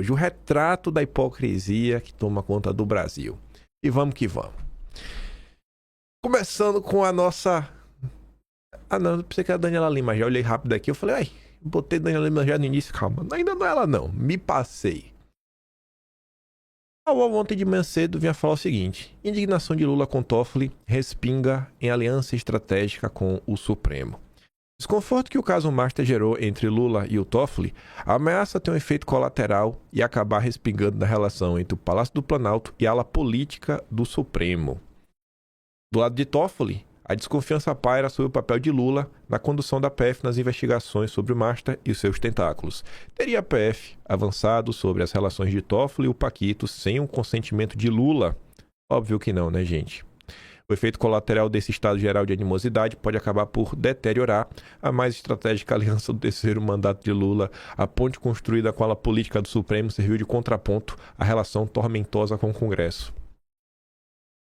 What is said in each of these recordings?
Hoje, o retrato da hipocrisia que toma conta do Brasil. E vamos que vamos. Começando com a nossa... Ah, não, eu pensei que era a Daniela Lima. Já olhei rápido aqui, eu falei, ai, botei Daniela Lima já no início, calma. Ainda não é ela não, me passei. A UOL ontem de manhã cedo vinha falar o seguinte: indignação de Lula com Toffoli respinga em aliança estratégica com o Supremo. Desconforto que o caso Master gerou entre Lula e o Toffoli ameaça ter um efeito colateral e acabar respingando na relação entre o Palácio do Planalto e a ala política do Supremo. Do lado de Toffoli, a desconfiança paira sobre o papel de Lula na condução da PF nas investigações sobre o Master e seus tentáculos. Teria a PF avançado sobre as relações de Toffoli e o Paquito sem o consentimento de Lula? Óbvio que não, né, gente? O efeito colateral desse estado geral de animosidade pode acabar por deteriorar a mais estratégica aliança do terceiro mandato de Lula. A ponte construída com a ala política do Supremo serviu de contraponto à relação tormentosa com o Congresso.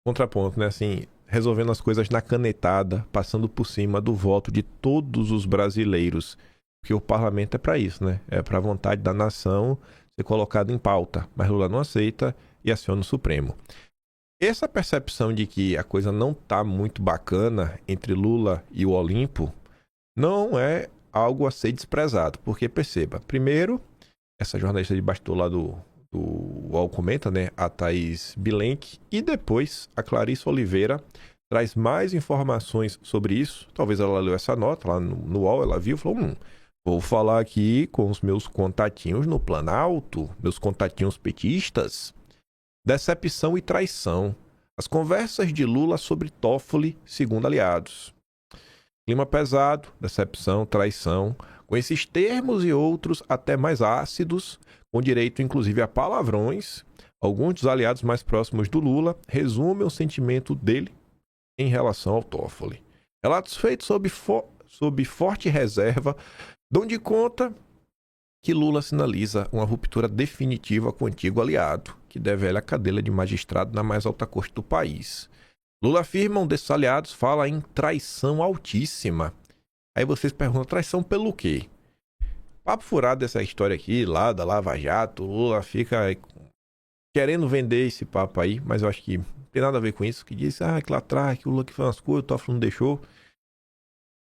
Contraponto, né? Assim, resolvendo as coisas na canetada, passando por cima do voto de todos os brasileiros. Porque o parlamento é para isso, né? É para a vontade da nação ser colocado em pauta. Mas Lula não aceita e aciona o Supremo. Essa percepção de que a coisa não tá muito bacana entre Lula e o Olimpo não é algo a ser desprezado, porque perceba, primeiro, essa jornalista de bastidor lá do UOL comenta, né, a Thaís Bilenque, e depois a Clarice Oliveira traz mais informações sobre isso. Talvez ela leu essa nota lá no UOL, ela viu e falou, vou falar aqui com os meus contatinhos no Planalto, meus contatinhos petistas. Decepção e traição. As conversas de Lula sobre Toffoli, segundo aliados. Clima pesado, decepção, traição. Com esses termos e outros até mais ácidos, com direito inclusive a palavrões, alguns dos aliados mais próximos do Lula resumem o sentimento dele em relação ao Toffoli. Relatos feitos sob forte reserva dão de conta que Lula sinaliza uma ruptura definitiva com o antigo aliado, que devela a cadeira de magistrado na mais alta corte do país. Lula afirma, um desses aliados fala em traição altíssima. Aí vocês perguntam, traição pelo quê? Papo furado dessa história aqui, lá da Lava Jato, Lula fica querendo vender esse papo aí, mas eu acho que não tem nada a ver com isso, que diz, que lá atrás, que o Lula que fez umas coisas, o Toffoli não deixou.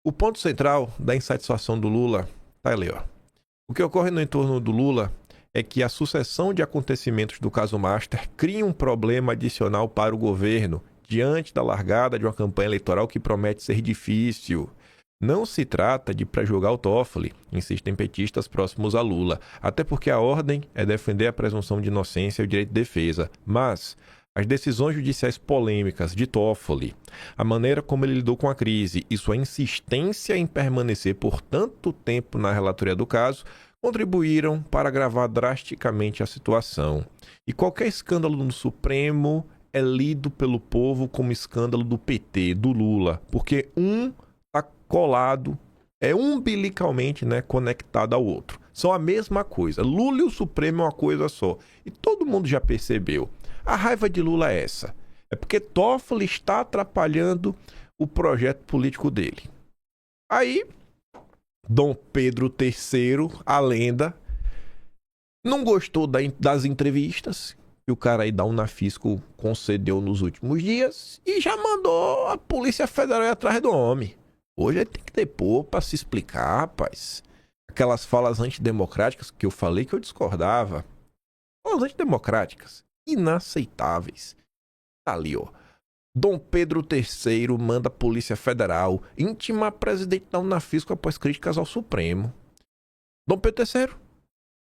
O ponto central da insatisfação do Lula tá ali, ó. O que ocorre no entorno do Lula é que a sucessão de acontecimentos do caso Master cria um problema adicional para o governo, diante da largada de uma campanha eleitoral que promete ser difícil. Não se trata de pré-julgar o Toffoli, insistem petistas próximos a Lula, até porque a ordem é defender a presunção de inocência e o direito de defesa. Mas as decisões judiciais polêmicas de Toffoli, a maneira como ele lidou com a crise e sua insistência em permanecer por tanto tempo na relatoria do caso, contribuíram para agravar drasticamente a situação. E qualquer escândalo no Supremo é lido pelo povo como escândalo do PT, do Lula, porque um está colado, é umbilicalmente, né, conectado ao outro. São a mesma coisa. Lula e o Supremo é uma coisa só. E todo mundo já percebeu. A raiva de Lula é essa. É porque Toffoli está atrapalhando o projeto político dele. Aí, Dom Pedro III, a lenda, não gostou das entrevistas que o cara aí da Unafisco concedeu nos últimos dias e já mandou a Polícia Federal ir atrás do homem. Hoje ele tem que depor para se explicar, rapaz. Aquelas falas antidemocráticas que eu falei que eu discordava. Falas antidemocráticas, inaceitáveis. Tá ali, ó. Dom Pedro III manda a Polícia Federal intimar presidente da Unafisco após críticas ao Supremo. Dom Pedro III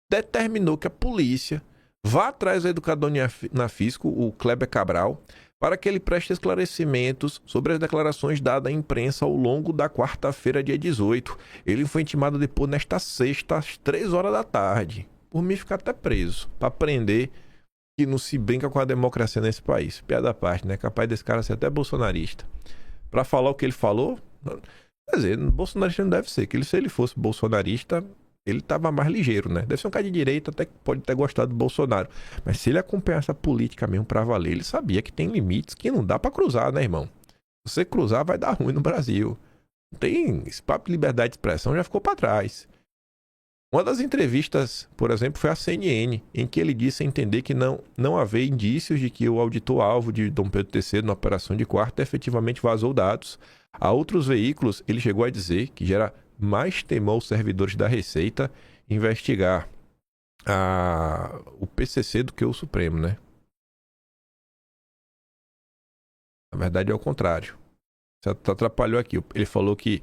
determinou que a polícia vá atrás do educador Unafisco, o Kleber Cabral, para que ele preste esclarecimentos sobre as declarações dadas à imprensa ao longo da quarta-feira, dia 18. Ele foi intimado a depor nesta sexta, às 3 horas da tarde. Por mim, ficar até preso, para aprender que não se brinca com a democracia nesse país. Piada à parte, né? Capaz desse cara ser até bolsonarista. Para falar o que ele falou, quer dizer, bolsonarista não deve ser, que se ele fosse bolsonarista, ele estava mais ligeiro, né? Deve ser um cara de direita, até que pode ter gostado do Bolsonaro. Mas se ele acompanhasse a política mesmo pra valer, ele sabia que tem limites que não dá pra cruzar, né, irmão? Se você cruzar, vai dar ruim no Brasil. Não tem esse papo de liberdade de expressão, já ficou pra trás. Uma das entrevistas, por exemplo, foi à CNN, em que ele disse entender que não havia indícios de que o auditor-alvo de Dom Pedro III na Operação de Quarta efetivamente vazou dados. A outros veículos, ele chegou a dizer que gera mais temor aos servidores da Receita investigar o PCC do que o Supremo, né? Na verdade é o contrário. Você atrapalhou aqui. Ele falou que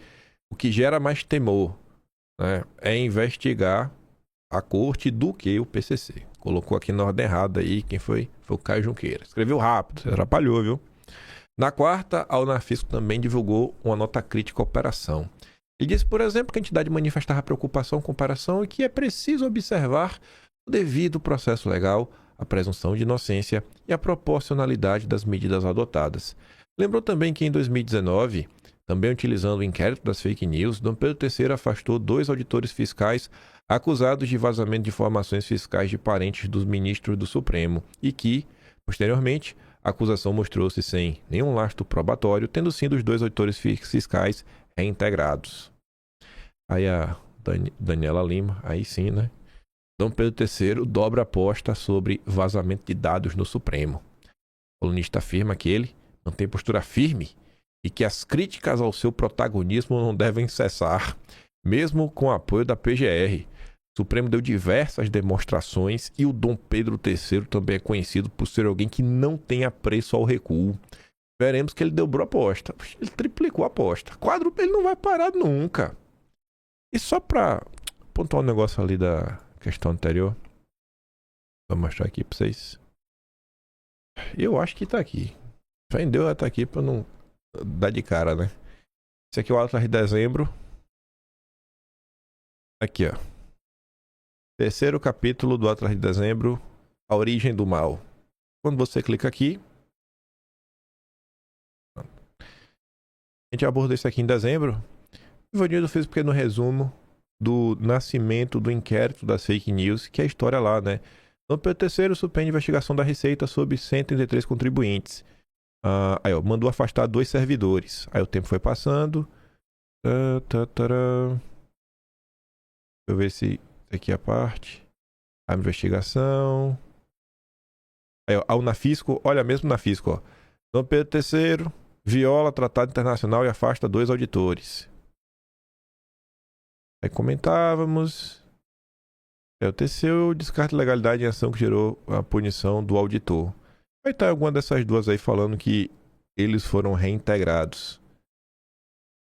o que gera mais temor, né, é investigar a corte do que o PCC. Colocou aqui na ordem errada aí. Quem foi? Foi o Caio Junqueira. Escreveu rápido. Você atrapalhou, viu? Na quarta, a Unafisco também divulgou uma nota crítica à operação. Ele disse, por exemplo, que a entidade manifestava preocupação com a operação e que é preciso observar o devido processo legal, a presunção de inocência e a proporcionalidade das medidas adotadas. Lembrou também que em 2019, também utilizando o inquérito das fake news, Dom Pedro III afastou 2 auditores fiscais acusados de vazamento de informações fiscais de parentes dos ministros do Supremo e que, posteriormente, a acusação mostrou-se sem nenhum lastro probatório, tendo sido os 2 auditores fiscais reintegrados. Aí a Daniela Lima, aí sim, né? Dom Pedro III dobra a aposta sobre vazamento de dados no Supremo. O colunista afirma que ele mantém postura firme e que as críticas ao seu protagonismo não devem cessar, mesmo com o apoio da PGR. O Supremo deu diversas demonstrações e o Dom Pedro III também é conhecido por ser alguém que não tem apreço ao recuo. Veremos que ele dobrou a aposta. Ele triplicou a aposta. Quádruplo ele não vai parar nunca. E só para pontuar um negócio ali da questão anterior, vou mostrar aqui para vocês. Eu acho que tá aqui. Vendeu, tá aqui para não dar de cara, né? Esse aqui é o Atlas de dezembro. Aqui, ó. Terceiro capítulo do Atlas de dezembro, A Origem do Mal. Quando você clica aqui, a gente abordou isso aqui em dezembro. O Ivanildo fez um pequeno resumo do nascimento do inquérito das fake news, que é a história lá, né? Dom Pedro III suspende a investigação da Receita sobre 133 contribuintes. Aí, ó, mandou afastar 2 servidores. Aí o tempo foi passando. Deixa eu ver se aqui é a parte. A investigação. Aí, ó, a Unafisco, olha mesmo Unafisco, ó. Dom Pedro III viola tratado internacional e afasta 2 auditores. Aí comentávamos. O TCU descarta legalidade em ação que gerou a punição do auditor. Vai estar alguma dessas duas aí falando que eles foram reintegrados.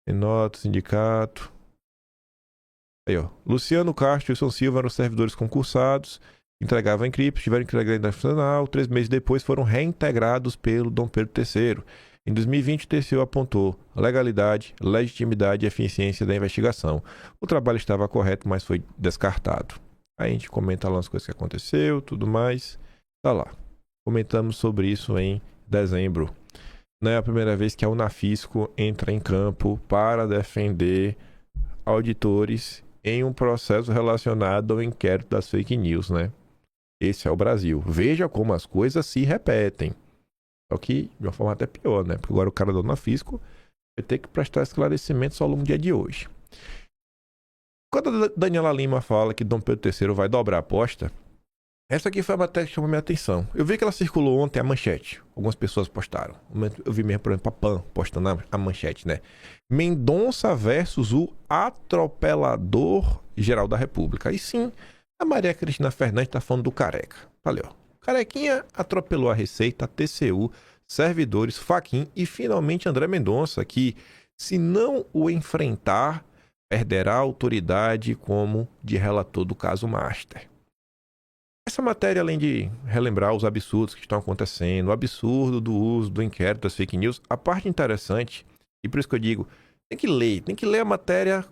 Nota, sindicato. Aí, ó. Luciano Castro e Wilson Silva eram servidores concursados, entregavam encriptos, tiveram que entregar nacional. 3 meses depois foram reintegrados pelo Dom Pedro III. Em 2020, o TCU apontou legalidade, legitimidade e eficiência da investigação. O trabalho estava correto, mas foi descartado. Aí a gente comenta lá as coisas que aconteceu, tudo mais. Tá lá. Comentamos sobre isso em dezembro. Não é a primeira vez que a Unafisco entra em campo para defender auditores em um processo relacionado ao inquérito das fake news, né? Esse é o Brasil. Veja como as coisas se repetem. Só que de uma forma até pior, né? Porque agora o cara da Unafisco vai ter que prestar esclarecimentos ao longo do dia de hoje. Quando a Daniela Lima fala que Dom Pedro III vai dobrar a aposta, essa aqui foi a matéria que chamou minha atenção. Eu vi que ela circulou ontem a manchete. Algumas pessoas postaram. Eu vi mesmo, por exemplo, a PAN postando a manchete, né? Mendonça versus o atropelador geral da República. Aí sim, a Maria Cristina Fernandes tá falando do Careca. Valeu. Carequinha atropelou a Receita, a TCU, servidores, Fachin e finalmente André Mendonça, que, se não o enfrentar, perderá a autoridade como de relator do caso Master. Essa matéria, além de relembrar os absurdos que estão acontecendo, o absurdo do uso do inquérito das fake news, a parte interessante, e por isso que eu digo, tem que ler a matéria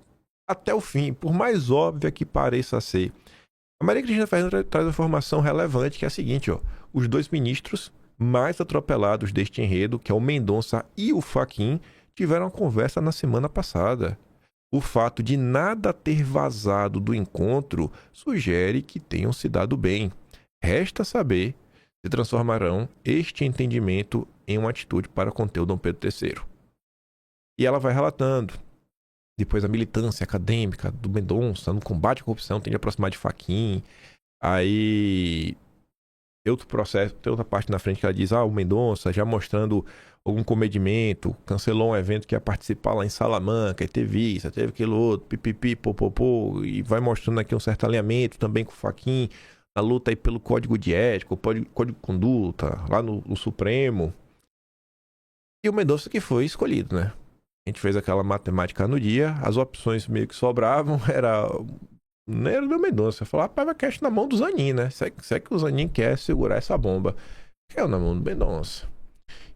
até o fim, por mais óbvia que pareça ser. A Maria Cristina Fernandes traz uma informação relevante, que é a seguinte, ó, os 2 ministros mais atropelados deste enredo, que é o Mendonça e o Fachin, tiveram uma conversa na semana passada. O fato de nada ter vazado do encontro sugere que tenham se dado bem. Resta saber se transformarão este entendimento em uma atitude para conter o Dom Pedro III. E ela vai relatando. Depois a militância acadêmica do Mendonça no combate à corrupção tende a aproximar de Fachin. Aí outro processo, tem outra parte na frente que ela diz, o Mendonça já mostrando algum comedimento, cancelou um evento que ia participar lá em Salamanca, e teve isso, teve aquilo outro, pipipi, popopô, e vai mostrando aqui um certo alinhamento também com o Fachin, na luta aí pelo código de ética, o código de conduta, lá no Supremo. E o Mendonça que foi escolhido, né? A gente fez aquela matemática no dia, as opções meio que sobravam, não era do Mendonça. Eu falava, vai cash na mão do Zanin, né? Se é que o Zanin quer segurar essa bomba. Caiu na mão do Mendonça.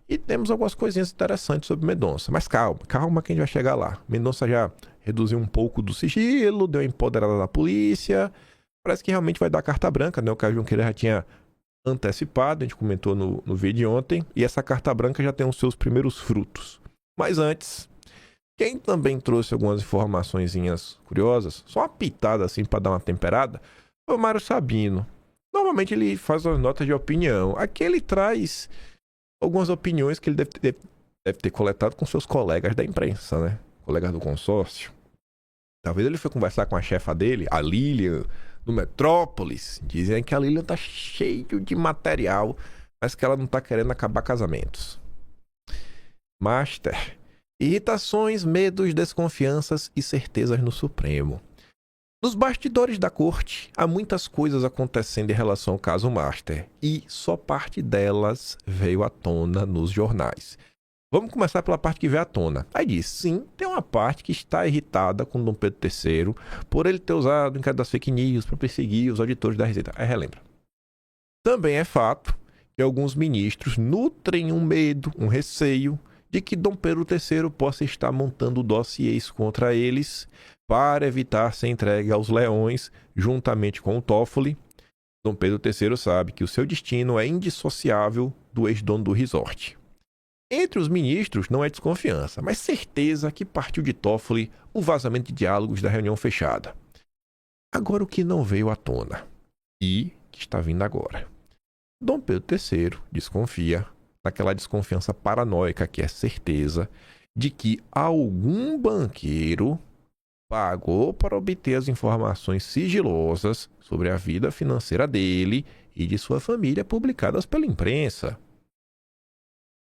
E temos algumas coisinhas interessantes sobre o Mendonça. Mas calma que a gente vai chegar lá. Mendonça já reduziu um pouco do sigilo, deu uma empoderada da polícia. Parece que realmente vai dar carta branca, né? O Caio Junqueira já tinha antecipado, a gente comentou no vídeo de ontem. E essa carta branca já tem os seus primeiros frutos. Mas antes, quem também trouxe algumas informaçõezinhas curiosas, só uma pitada assim para dar uma temperada, foi o Mário Sabino. Normalmente ele faz umas notas de opinião. Aqui ele traz algumas opiniões que ele deve ter coletado com seus colegas da imprensa, né? Colegas do consórcio. Talvez ele foi conversar com a chefa dele, a Lilian, do Metrópolis. Dizem que a Lilian tá cheio de material, mas que ela não tá querendo acabar casamentos. Master. Irritações, medos, desconfianças e certezas no Supremo. Nos bastidores da corte, há muitas coisas acontecendo em relação ao caso Master, e só parte delas veio à tona nos jornais. Vamos começar pela parte que veio à tona. Aí diz, sim, tem uma parte que está irritada com Dom Pedro III por ele ter usado o inquérito das fake news para perseguir os auditores da Receita. Aí relembra. Também é fato que alguns ministros nutrem um medo, um receio, de que Dom Pedro III possa estar montando dossiês contra eles para evitar ser entregue aos leões juntamente com o Toffoli. Dom Pedro III sabe que o seu destino é indissociável do ex-dono do resort. Entre os ministros não é desconfiança, mas certeza que partiu de Toffoli o vazamento de diálogos da reunião fechada. Agora o que não veio à tona e que está vindo agora. Dom Pedro III desconfia, naquela desconfiança paranoica que é certeza, de que algum banqueiro pagou para obter as informações sigilosas sobre a vida financeira dele e de sua família publicadas pela imprensa.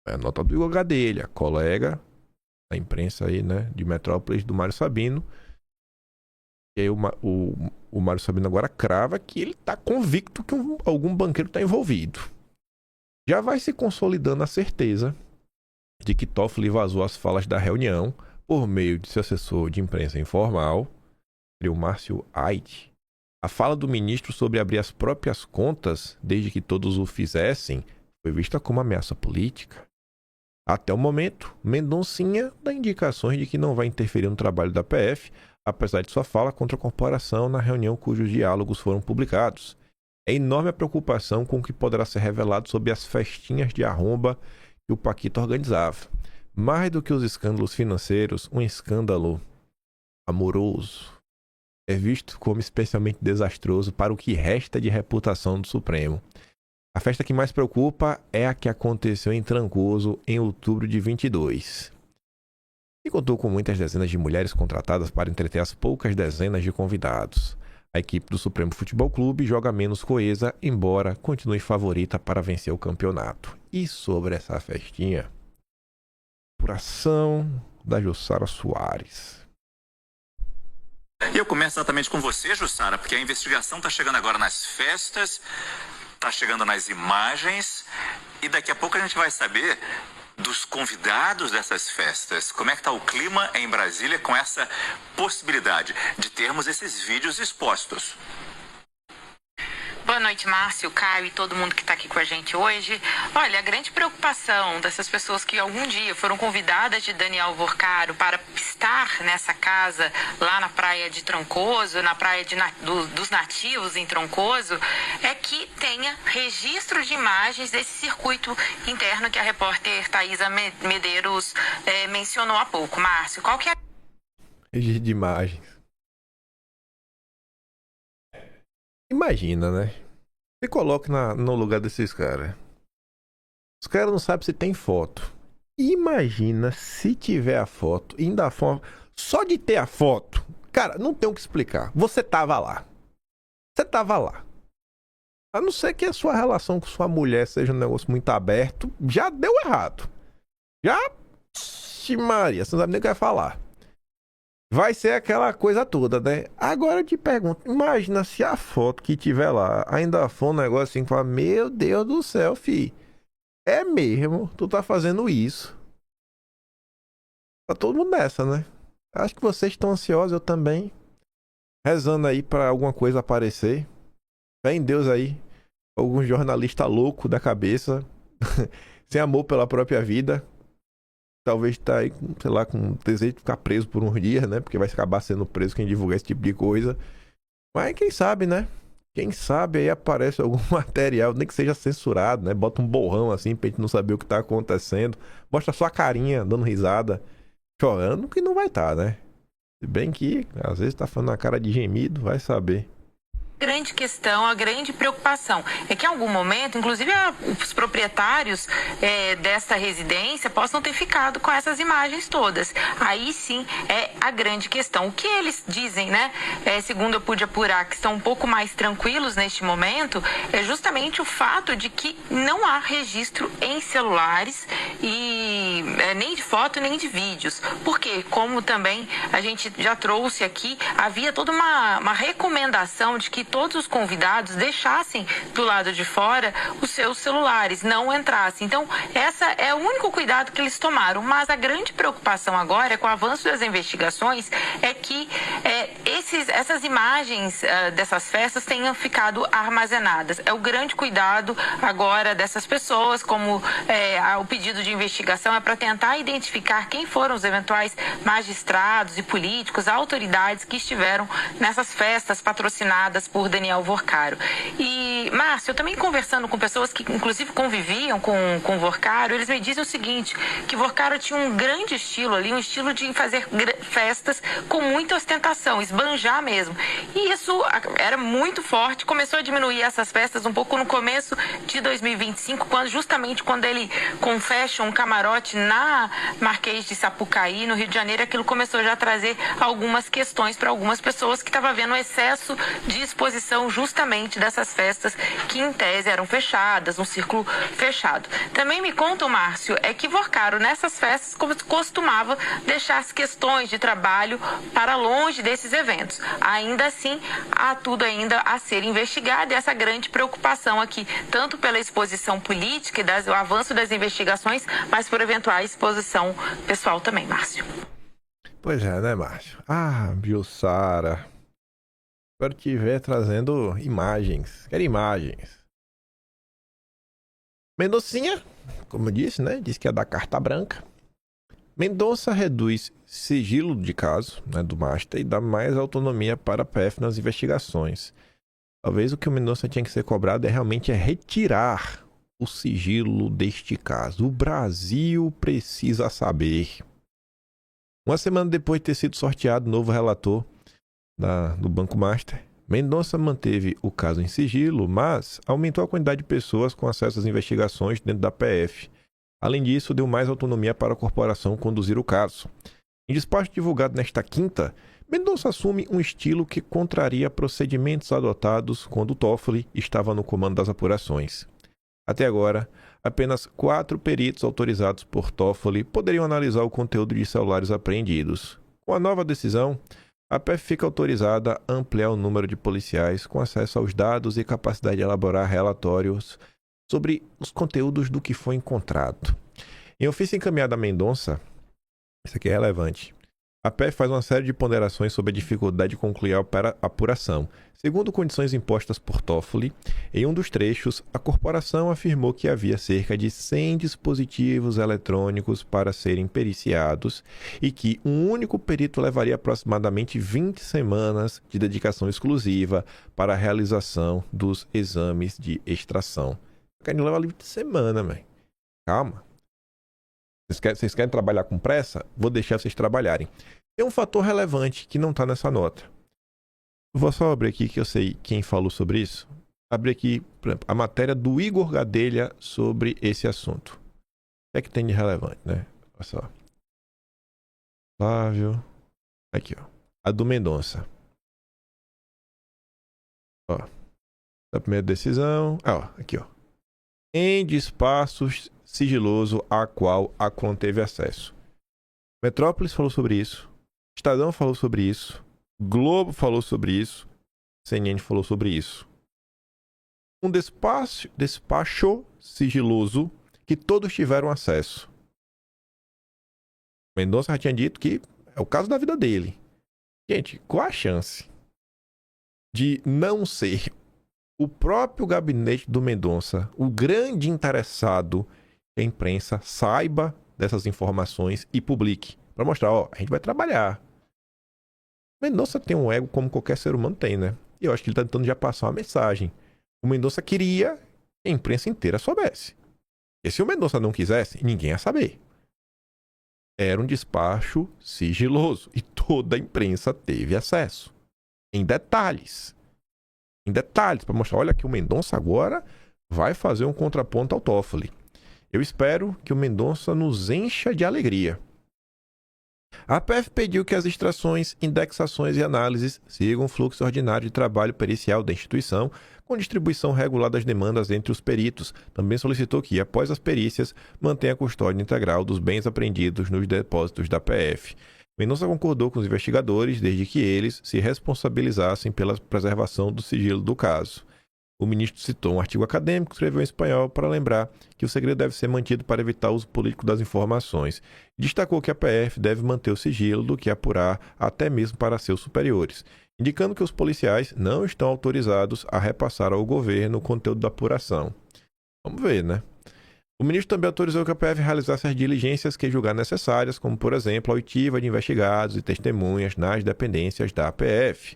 É a nota do Igor Gadelha, colega da imprensa aí, né, de Metrópolis, do Mário Sabino. E aí o Mário Sabino agora crava que ele está convicto que algum banqueiro está envolvido. Já vai se consolidando a certeza de que Toffoli vazou as falas da reunião por meio de seu assessor de imprensa informal, o Márcio Aide. A fala do ministro sobre abrir as próprias contas, desde que todos o fizessem, foi vista como ameaça política. Até o momento, Mendoncinha dá indicações de que não vai interferir no trabalho da PF, apesar de sua fala contra a corporação na reunião cujos diálogos foram publicados. É enorme a preocupação com o que poderá ser revelado sobre as festinhas de arromba que o Paquito organizava. Mais do que os escândalos financeiros, um escândalo amoroso é visto como especialmente desastroso para o que resta de reputação do Supremo. A festa que mais preocupa é a que aconteceu em Trancoso em outubro de 22. E contou com muitas dezenas de mulheres contratadas para entreter as poucas dezenas de convidados. A equipe do Supremo Futebol Clube joga menos coesa, embora continue favorita para vencer o campeonato. E sobre essa festinha? Apuração da Jussara Soares. E eu começo exatamente com você, Jussara, porque a investigação está chegando agora nas festas, está chegando nas imagens, e daqui a pouco a gente vai saber dos convidados dessas festas. Como é que está o clima em Brasília com essa possibilidade de termos esses vídeos expostos? Boa noite, Márcio, Caio e todo mundo que está aqui com a gente hoje. Olha, a grande preocupação dessas pessoas que algum dia foram convidadas de Daniel Vorcaro para estar nessa casa lá na praia de Trancoso, na praia dos nativos em Trancoso, é que tenha registro de imagens desse circuito interno que a repórter Thaisa Medeiros mencionou há pouco. Márcio, qual que é? Registro de imagens. Imagina, né? Se coloque no lugar desses caras. Os caras não sabem se tem foto. Imagina se tiver a foto, ainda Só de ter a foto, cara, não tem o que explicar. Você tava lá. Você tava lá. A não ser que a sua relação com sua mulher seja um negócio muito aberto, já deu errado. Já, Maria, você não sabe nem o que vai falar. Vai ser aquela coisa toda, né? Agora eu te pergunto, imagina se a foto que tiver lá ainda for um negócio assim que fala, meu Deus do céu, fi. É mesmo, tu tá fazendo isso. Tá todo mundo nessa, né? Acho que vocês estão ansiosos, eu também. Rezando aí pra alguma coisa aparecer. Fé em Deus aí. Algum jornalista louco da cabeça. Sem amor pela própria vida. Talvez tá aí, sei lá, com desejo de ficar preso por uns dias, né? Porque vai acabar sendo preso quem divulgar esse tipo de coisa. Mas quem sabe, né? Quem sabe aí aparece algum material, nem que seja censurado, né? Bota um borrão assim pra gente não saber o que tá acontecendo. Mostra só a carinha, dando risada, chorando, que não vai estar, né? Se bem que, às vezes tá falando a cara de gemido, vai saber. Grande questão, a grande preocupação é que em algum momento, inclusive os proprietários desta residência possam ter ficado com essas imagens todas. Aí sim é a grande questão. O que eles dizem, né, segundo eu pude apurar, que estão um pouco mais tranquilos neste momento, é justamente o fato de que não há registro em celulares e nem de foto nem de vídeos. Porque, como também a gente já trouxe aqui, havia toda uma recomendação de que todos os convidados deixassem do lado de fora os seus celulares, não entrassem. Então, essa é o único cuidado que eles tomaram. Mas a grande preocupação agora, com o avanço das investigações, é que essas imagens dessas festas tenham ficado armazenadas. É o grande cuidado agora dessas pessoas, como o pedido de investigação é para tentar identificar quem foram os eventuais magistrados e políticos, autoridades que estiveram nessas festas patrocinadas por Daniel Vorcaro. E, Márcio, eu também conversando com pessoas que inclusive conviviam com Vorcaro, eles me dizem o seguinte, que Vorcaro tinha um grande estilo ali, um estilo de fazer festas com muita ostentação, esbanjar mesmo. E isso era muito forte, começou a diminuir essas festas um pouco no começo de 2025, justamente quando ele fecha um camarote na Marquês de Sapucaí, no Rio de Janeiro, aquilo começou já a trazer algumas questões para algumas pessoas que estavam vendo o excesso de exposição justamente dessas festas que em tese eram fechadas, um círculo fechado. Também me conta, Márcio, é que Vorcaro nessas festas costumava deixar as questões de trabalho para longe desses eventos. Ainda assim, há tudo ainda a ser investigado e essa grande preocupação aqui, tanto pela exposição política e o avanço das investigações, mas por eventual exposição pessoal também, Márcio. Pois é, né, Márcio? Ah, Jussara. Espero que estiver trazendo imagens. Quero imagens. Mendoncinha, como eu disse, né? Disse que ia dar carta branca. Mendonça reduz sigilo de caso, né, do Master e dá mais autonomia para a PF nas investigações. Talvez o que o Mendonça tinha que ser cobrado realmente retirar o sigilo deste caso. O Brasil precisa saber. Uma semana depois de ter sido sorteado novo relator do Banco Master, Mendonça manteve o caso em sigilo, mas aumentou a quantidade de pessoas com acesso às investigações dentro da PF. Além disso, deu mais autonomia para a corporação conduzir o caso. Em despacho divulgado nesta quinta, Mendonça assume um estilo que contraria procedimentos adotados quando Toffoli estava no comando das apurações. Até agora, apenas 4 peritos autorizados por Toffoli poderiam analisar o conteúdo de celulares apreendidos. Com a nova decisão, a PF fica autorizada a ampliar o número de policiais com acesso aos dados e capacidade de elaborar relatórios sobre os conteúdos do que foi encontrado. Em ofício encaminhado a Mendonça, isso aqui é relevante, a PF faz uma série de ponderações sobre a dificuldade de concluir a apuração. Segundo condições impostas por Toffoli, em um dos trechos, a corporação afirmou que havia cerca de 100 dispositivos eletrônicos para serem periciados e que um único perito levaria aproximadamente 20 semanas de dedicação exclusiva para a realização dos exames de extração. Querem levar 20 semanas, velho. Calma. Vocês querem trabalhar com pressa? Vou deixar vocês trabalharem. Tem um fator relevante que não está nessa nota. Vou só abrir aqui que eu sei quem falou sobre isso. Abrir aqui a matéria do Igor Gadelha sobre esse assunto. O que é que tem de relevante, né? Olha só. Flávio. Aqui, ó. A do Mendonça. Ó. A primeira decisão. Ó, aqui, ó. Em despacho sigiloso a qual a Conn teve acesso. Metrópolis falou sobre isso. Estadão falou sobre isso. Globo falou sobre isso. CNN falou sobre isso. Um despacho sigiloso que todos tiveram acesso. Mendonça já tinha dito que é o caso da vida dele. Gente, qual a chance de não ser o próprio gabinete do Mendonça, o grande interessado que a imprensa saiba dessas informações e publique? Para mostrar, ó, a gente vai trabalhar. Mendonça tem um ego como qualquer ser humano tem, né? E eu acho que ele tá tentando já passar uma mensagem. O Mendonça queria que a imprensa inteira soubesse. E se o Mendonça não quisesse, ninguém ia saber. Era um despacho sigiloso e toda a imprensa teve acesso. Em detalhes. Em detalhes, para mostrar, olha que o Mendonça agora vai fazer um contraponto ao Toffoli. Eu espero que o Mendonça nos encha de alegria. A PF pediu que as extrações, indexações e análises sigam o fluxo ordinário de trabalho pericial da instituição, com distribuição regular das demandas entre os peritos. Também solicitou que, após as perícias, mantenha a custódia integral dos bens apreendidos nos depósitos da PF. Mendonça concordou com os investigadores, desde que eles se responsabilizassem pela preservação do sigilo do caso. O ministro citou um artigo acadêmico que escreveu em espanhol para lembrar que o segredo deve ser mantido para evitar o uso político das informações. Destacou que a PF deve manter o sigilo do que apurar até mesmo para seus superiores, indicando que os policiais não estão autorizados a repassar ao governo o conteúdo da apuração. Vamos ver, né? O ministro também autorizou que a PF realizasse as diligências que julgar necessárias, como, por exemplo, a oitiva de investigados e testemunhas nas dependências da PF.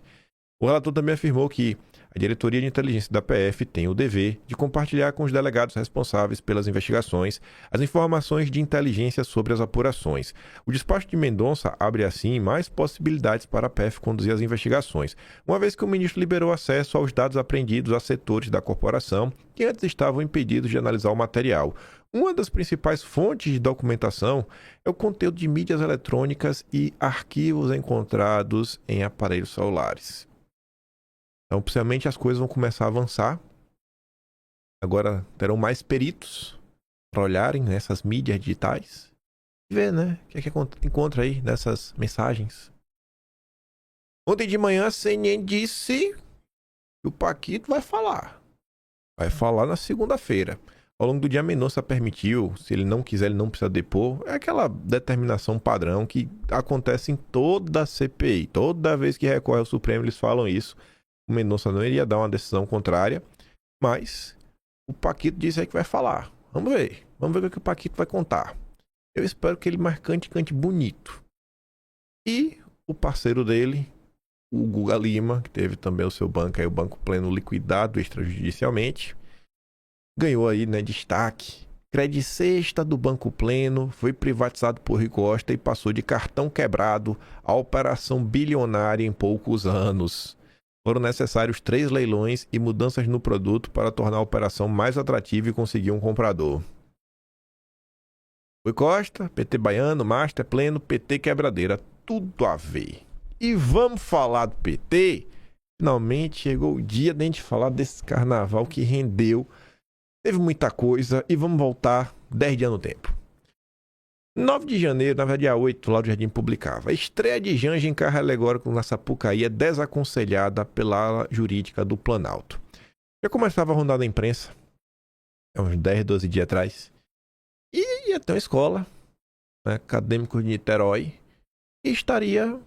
O relator também afirmou que a Diretoria de Inteligência da PF tem o dever de compartilhar com os delegados responsáveis pelas investigações as informações de inteligência sobre as apurações. O despacho de Mendonça abre, assim, mais possibilidades para a PF conduzir as investigações, uma vez que o ministro liberou acesso aos dados apreendidos a setores da corporação que antes estavam impedidos de analisar o material. Uma das principais fontes de documentação é o conteúdo de mídias eletrônicas e arquivos encontrados em aparelhos celulares. Então, possivelmente, as coisas vão começar a avançar. Agora terão mais peritos para olharem nessas mídias digitais e ver, né, o que é que encontra aí nessas mensagens. Ontem de manhã, a CNN disse que o Paquito vai falar. Vai falar na segunda-feira. Ao longo do dia, a Mendonça permitiu, se ele não quiser, ele não precisa depor. É aquela determinação padrão que acontece em toda a CPI. Toda vez que recorre ao Supremo, eles falam isso. O Mendonça não iria dar uma decisão contrária, mas o Paquito disse aí que vai falar. Vamos ver o que o Paquito vai contar. Eu espero que ele cante bonito. E o parceiro dele, o Guga Lima, que teve também o seu banco aí, o Banco Pleno liquidado extrajudicialmente, ganhou aí, né, destaque. Crédito Sexta do Banco Pleno foi privatizado por Rui Costa e passou de cartão quebrado a operação bilionária em poucos anos. Foram necessários 3 leilões e mudanças no produto para tornar a operação mais atrativa e conseguir um comprador. Rui Costa, PT Baiano, Master, Pleno, PT Quebradeira, tudo a ver. E vamos falar do PT? Finalmente chegou o dia de a gente falar desse carnaval que rendeu. Teve muita coisa e vamos voltar 10 dias no tempo. 9 de janeiro, na verdade dia 8, lá do Jardim publicava. A estreia de Janja em carro alegórico na Sapucaí é desaconselhada pela ala jurídica do Planalto. Já começava a rondar na imprensa, uns 10, 12 dias atrás. E ia ter uma escola, né, acadêmico de Niterói, e estaria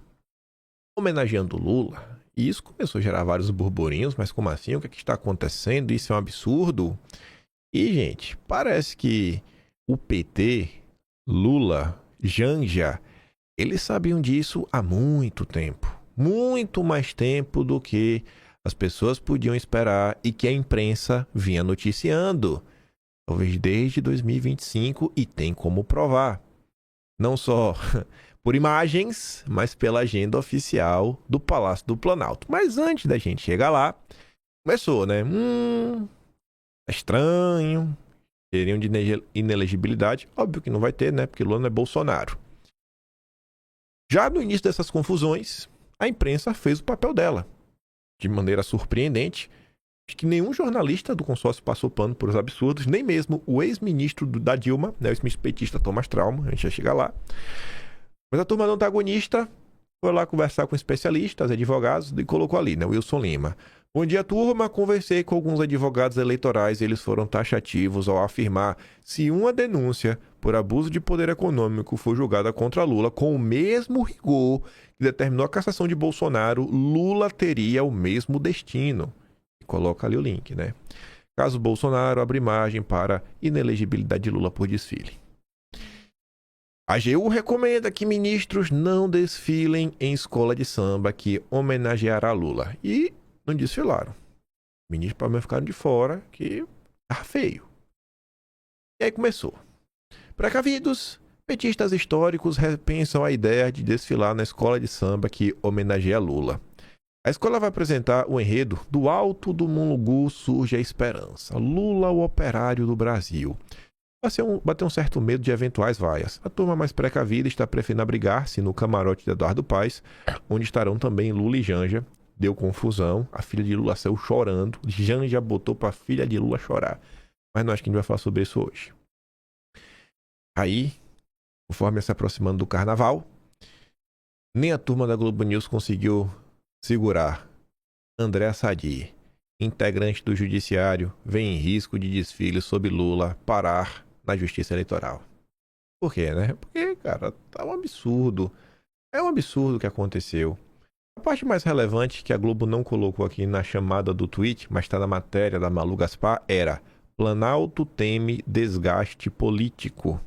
homenageando Lula. E isso começou a gerar vários burburinhos, mas como assim? O que é que está acontecendo? Isso é um absurdo? E, gente, parece que o PT, Lula, Janja, eles sabiam disso há muito tempo. Muito mais tempo do que as pessoas podiam esperar e que a imprensa vinha noticiando. Talvez desde 2025 e tem como provar. Não só por imagens, mas pela agenda oficial do Palácio do Planalto. Mas antes da gente chegar lá, começou, né? Tá estranho. Teriam de inelegibilidade. Óbvio que não vai ter, né? Porque Lula não é Bolsonaro. Já no início dessas confusões, a imprensa fez o papel dela. De maneira surpreendente, que nenhum jornalista do consórcio passou pano por os absurdos, nem mesmo o ex-ministro da Dilma, né, o ex-ministro petista Thomas Trauma, a gente vai chegar lá. Mas a turma do antagonista foi lá conversar com especialistas, advogados, e colocou ali, né, Wilson Lima. Bom dia, turma. Conversei com alguns advogados eleitorais e eles foram taxativos ao afirmar: se uma denúncia por abuso de poder econômico for julgada contra Lula com o mesmo rigor que determinou a cassação de Bolsonaro, Lula teria o mesmo destino. E coloca ali o link, né? Caso Bolsonaro abra margem para inelegibilidade de Lula por desfile. A AGU recomenda que ministros não desfilem em escola de samba que homenageará Lula. E não desfilaram. Ministros para mim ficaram de fora, que tá feio. E aí começou. Precavidos, petistas históricos repensam a ideia de desfilar na escola de samba que homenageia Lula. A escola vai apresentar o enredo Do Alto do Mulungu Surge a Esperança. Lula, o operário do Brasil. Bateu um certo medo de eventuais vaias. A turma mais precavida está preferindo abrigar-se no camarote de Eduardo Paes, onde estarão também Lula e Janja. Deu confusão, a filha de Lula saiu chorando, Janja botou pra filha de Lula chorar. Mas não acho que a gente vai falar sobre isso hoje. Aí, conforme se aproximando do carnaval, nem a turma da Globo News conseguiu segurar. André Sadi, integrante do judiciário, vem em risco de desfile sob Lula parar na justiça eleitoral. Por quê, né? Porque, cara, tá um absurdo. É um absurdo o que aconteceu. A parte mais relevante que a Globo não colocou aqui na chamada do tweet, mas está na matéria da Malu Gaspar, era: Planalto teme desgaste político.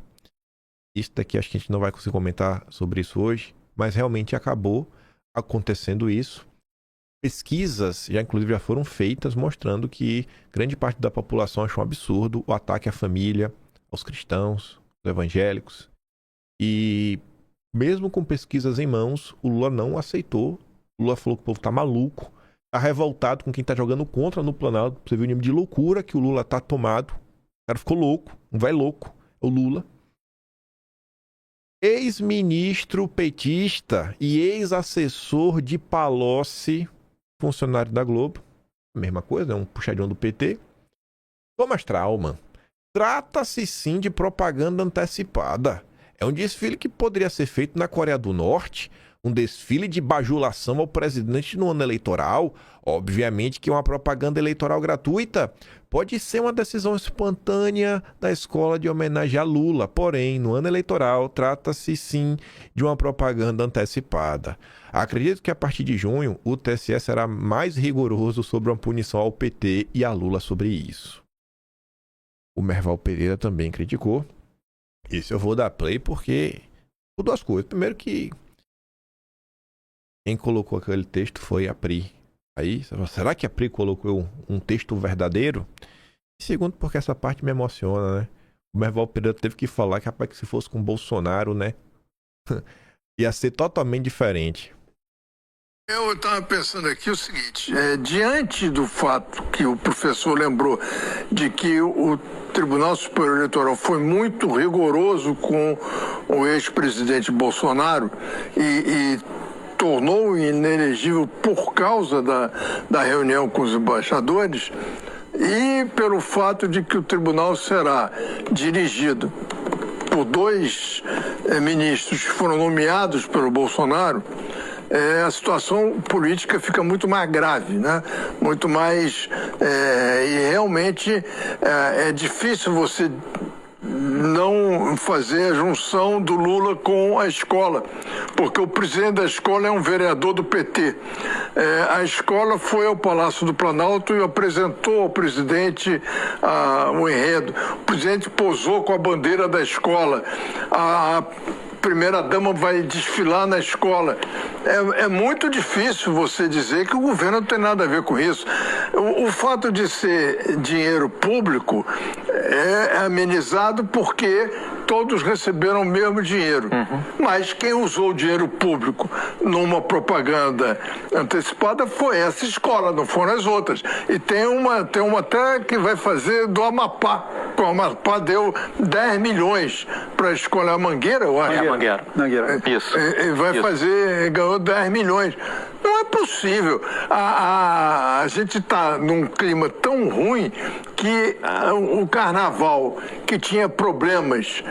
Isso daqui acho que a gente não vai conseguir comentar sobre isso hoje, mas realmente acabou acontecendo isso. Pesquisas inclusive já foram feitas mostrando que grande parte da população achou um absurdo o ataque à família, aos cristãos, aos evangélicos. E mesmo com pesquisas em mãos, o Lula não aceitou. O Lula falou que o povo tá maluco, tá revoltado com quem tá jogando contra no Planalto. Você viu o nível de loucura que o Lula tá tomado. O cara ficou louco, um velho louco, é o Lula. Ex-ministro petista e ex-assessor de Palocci, funcionário da Globo, mesma coisa, é um puxadinho do PT. Thomas Trauma. Trata-se sim de propaganda antecipada. É um desfile que poderia ser feito na Coreia do Norte, um desfile de bajulação ao presidente no ano eleitoral. Obviamente que uma propaganda eleitoral gratuita pode ser uma decisão espontânea da escola de homenagem a Lula. Porém, no ano eleitoral, trata-se sim de uma propaganda antecipada. Acredito que a partir de junho, o TSE será mais rigoroso sobre uma punição ao PT e a Lula sobre isso. O Merval Pereira também criticou. Isso eu vou dar play porque... por duas coisas. Primeiro que quem colocou aquele texto foi a Pri. Aí, será que a Pri colocou um texto verdadeiro? E segundo, porque essa parte me emociona, né? O Merval Pereira teve que falar que, rapaz, que se fosse com o Bolsonaro, né? Ia ser totalmente diferente. Eu estava pensando aqui o seguinte, diante do fato que o professor lembrou de que o Tribunal Superior Eleitoral foi muito rigoroso com o ex-presidente Bolsonaro e tornou-o inelegível por causa da reunião com os embaixadores, e pelo fato de que o tribunal será dirigido por dois ministros que foram nomeados pelo Bolsonaro, a situação política fica muito mais grave, né? Muito mais... e realmente é difícil você não fazer a junção do Lula com a escola, porque o presidente da escola é um vereador do PT. A escola foi ao Palácio do Planalto e apresentou ao presidente o enredo. O presidente posou com a bandeira da escola. A primeira-dama vai desfilar na escola. É muito difícil você dizer que o governo não tem nada a ver com isso. O fato de ser dinheiro público é amenizado porque todos receberam o mesmo dinheiro. Mas quem usou o dinheiro público numa propaganda antecipada foi essa escola, não foram as outras. E tem uma até que vai fazer do Amapá. o Amapá deu 10 milhões para a escola Mangueira, eu acho. Mangueira. Isso. Ganhou 10 milhões. Não é possível. A gente está num clima tão ruim que o carnaval, que tinha problemas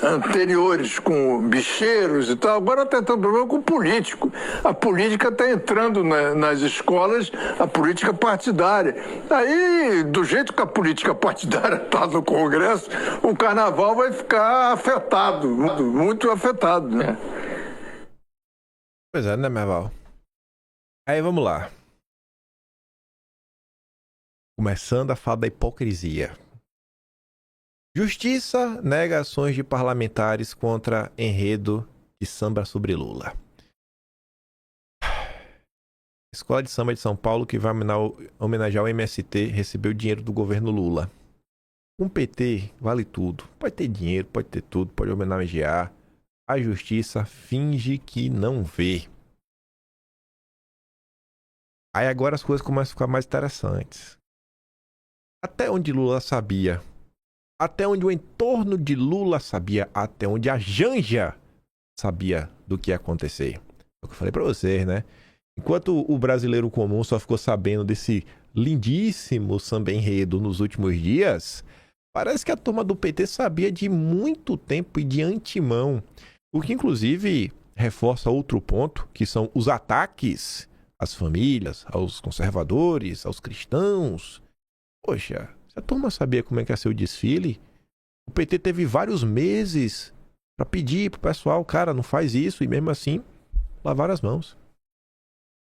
anteriores com bicheiros e tal, agora está tendo problema com político. A política está entrando nas escolas, a política partidária. Aí, do jeito que a política partidária está no Congresso, o carnaval vai ficar afetado, muito afetado, né? Pois é, né, Merval? Aí, vamos lá. Começando a falar da hipocrisia. Justiça nega ações de parlamentares contra enredo de samba sobre Lula. Escola de Samba de São Paulo, que vai homenagear o MST, recebeu dinheiro do governo Lula. Um PT vale tudo. Pode ter dinheiro, pode ter tudo, pode homenagear. A justiça finge que não vê. Aí agora as coisas começam a ficar mais interessantes. Até onde Lula sabia, até onde o entorno de Lula sabia, até onde a Janja sabia do que ia acontecer. É o que eu falei pra vocês, né? Enquanto o brasileiro comum só ficou sabendo desse lindíssimo samba enredo nos últimos dias, parece que a turma do PT sabia de muito tempo e de antemão. O que inclusive reforça outro ponto, que são os ataques às famílias, aos conservadores, aos cristãos. Poxa, se a turma sabia como é que ia ser o desfile, o PT teve vários meses para pedir pro pessoal, cara, não faz isso, e mesmo assim, lavaram as mãos.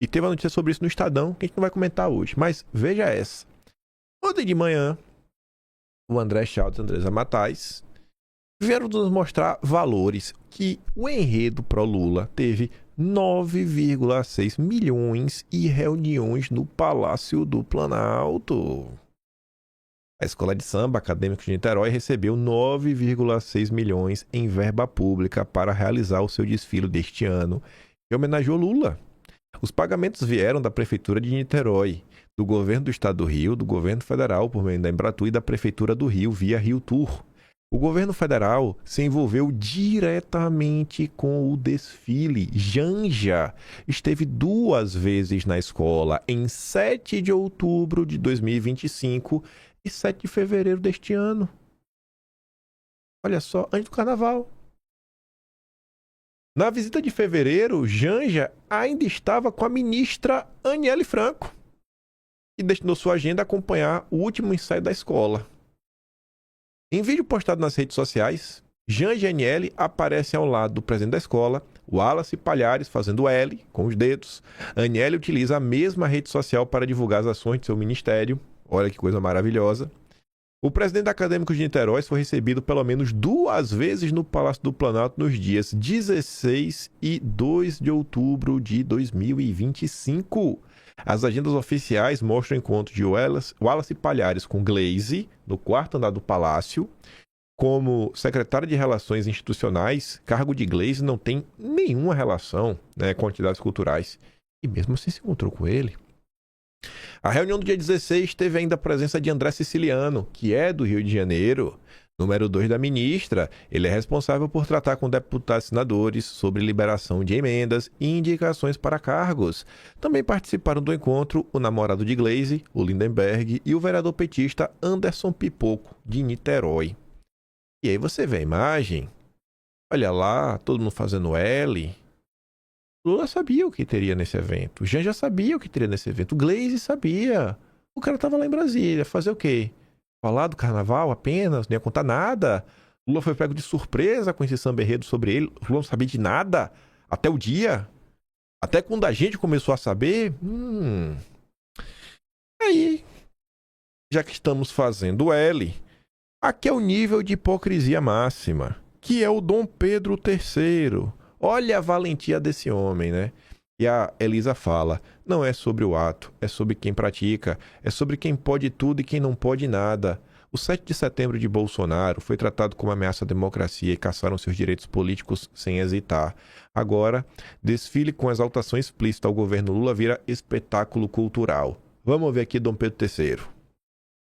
E teve uma notícia sobre isso no Estadão, que a gente não vai comentar hoje. Mas veja essa. Ontem de manhã, o André Chaltz e a Andresa Matais vieram nos mostrar valores que o enredo pró-Lula teve 9,6 milhões em reuniões no Palácio do Planalto. A Escola de Samba Acadêmicos de Niterói recebeu 9,6 milhões em verba pública para realizar o seu desfile deste ano, que homenageou Lula. Os pagamentos vieram da Prefeitura de Niterói, do Governo do Estado do Rio, do Governo Federal por meio da Embratur e da Prefeitura do Rio via Rio Tour. O governo federal se envolveu diretamente com o desfile. Janja esteve 2 vezes na escola, em 7 de outubro de 2025 e 7 de fevereiro deste ano. Olha só, antes do carnaval. Na visita de fevereiro, Janja ainda estava com a ministra Aniele Franco, que destinou sua agenda a acompanhar o último ensaio da escola. Em vídeo postado nas redes sociais, Janja e Aniele aparecem ao lado do presidente da escola, Wallace Palhares, fazendo L com os dedos. Aniele utiliza a mesma rede social para divulgar as ações de seu ministério. Olha que coisa maravilhosa. O presidente da Acadêmicos de Niterói foi recebido pelo menos 2 vezes no Palácio do Planalto nos dias 16 e 2 de outubro de 2025. As agendas oficiais mostram o encontro de Wallace Palhares com Gleisi, no 4º andar do Palácio. Como secretário de Relações Institucionais, cargo de Gleisi não tem nenhuma relação, com atividades culturais. E mesmo assim se encontrou com ele. A reunião do dia 16 teve ainda a presença de André Siciliano, que é do Rio de Janeiro, número 2 da ministra. Ele é responsável por tratar com deputados e senadores sobre liberação de emendas e indicações para cargos. Também participaram do encontro o namorado de Gleisi, o Lindenberg, e o vereador petista Anderson Pipoco, de Niterói. E aí você vê a imagem, olha lá, todo mundo fazendo L. Lula sabia o que teria nesse evento. Janja sabia o que teria nesse evento. Gleisi sabia. O cara tava lá em Brasília. Fazer o quê? Falar do carnaval apenas? Não ia contar nada? Lula foi pego de surpresa com esse samba enredo sobre ele. Lula não sabia de nada. Até o dia. Até quando a gente começou a saber. Aí, já que estamos fazendo L, aqui é o nível de hipocrisia máxima, que é o Dom Pedro III. Olha a valentia desse homem, né? E a Elisa fala, não é sobre o ato, é sobre quem pratica, é sobre quem pode tudo e quem não pode nada. O 7 de setembro de Bolsonaro foi tratado como ameaça à democracia e caçaram seus direitos políticos sem hesitar. Agora, desfile com exaltação explícita ao governo Lula vira espetáculo cultural. Vamos ver aqui Dom Pedro III.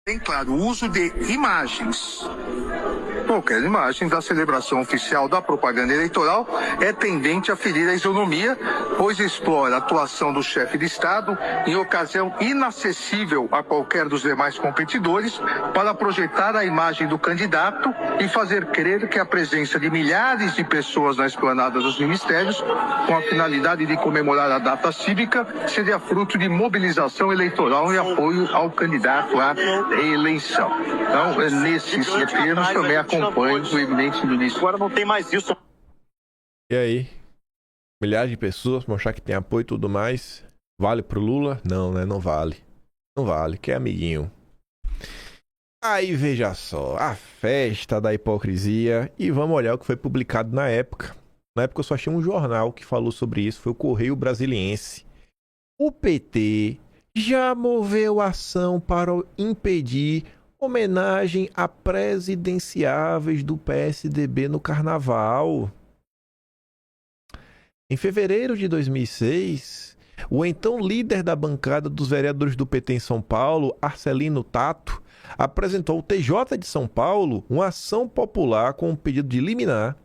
Bem claro, o uso de imagens, qualquer imagem da celebração oficial da propaganda eleitoral é tendente a ferir a isonomia, pois explora a atuação do chefe de Estado em ocasião inacessível a qualquer dos demais competidores para projetar a imagem do candidato e fazer crer que a presença de milhares de pessoas na esplanada dos ministérios, com a finalidade de comemorar a data cívica, seria fruto de mobilização eleitoral e apoio ao candidato à reeleição. Então, nesses termos, também acompanho o eminente ministro. Agora não tem mais isso. E aí? Milhares de pessoas mostrar que tem apoio e tudo mais. Vale pro Lula? Não, né? Não vale. Não vale, que é amiguinho. Aí veja só, a festa da hipocrisia. E vamos olhar o que foi publicado na época. Na época eu só achei um jornal que falou sobre isso. Foi o Correio Brasiliense. O PT já moveu ação para impedir homenagem a presidenciáveis do PSDB no Carnaval. Em fevereiro de 2006, o então líder da bancada dos vereadores do PT em São Paulo, Arcelino Tato, apresentou ao TJ de São Paulo uma ação popular com um pedido de liminar.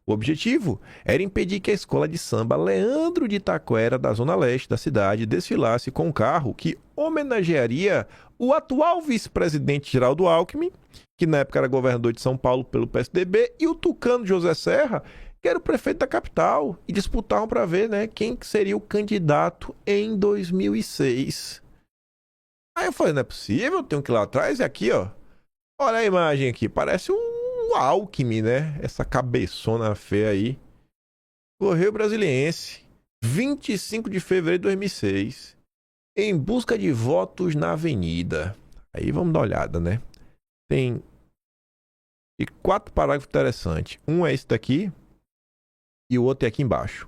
O objetivo era impedir que a escola de samba Leandro de Itaquera, da zona leste da cidade, desfilasse com um carro que homenagearia o atual vice-presidente Geraldo Alckmin, que na época era governador de São Paulo pelo PSDB, e o tucano José Serra, que era o prefeito da capital, e disputavam para ver, né, quem seria o candidato em 2006. Aí eu falei, não é possível, tenho que ir lá atrás, e aqui, ó, olha a imagem aqui, parece um Alckmin, né? Essa cabeçona feia aí. Correio Brasiliense, 25 de fevereiro de 2006. Em busca de votos na avenida. Aí vamos dar uma olhada, né? Tem 4 parágrafos interessantes. Um é esse daqui e o outro é aqui embaixo.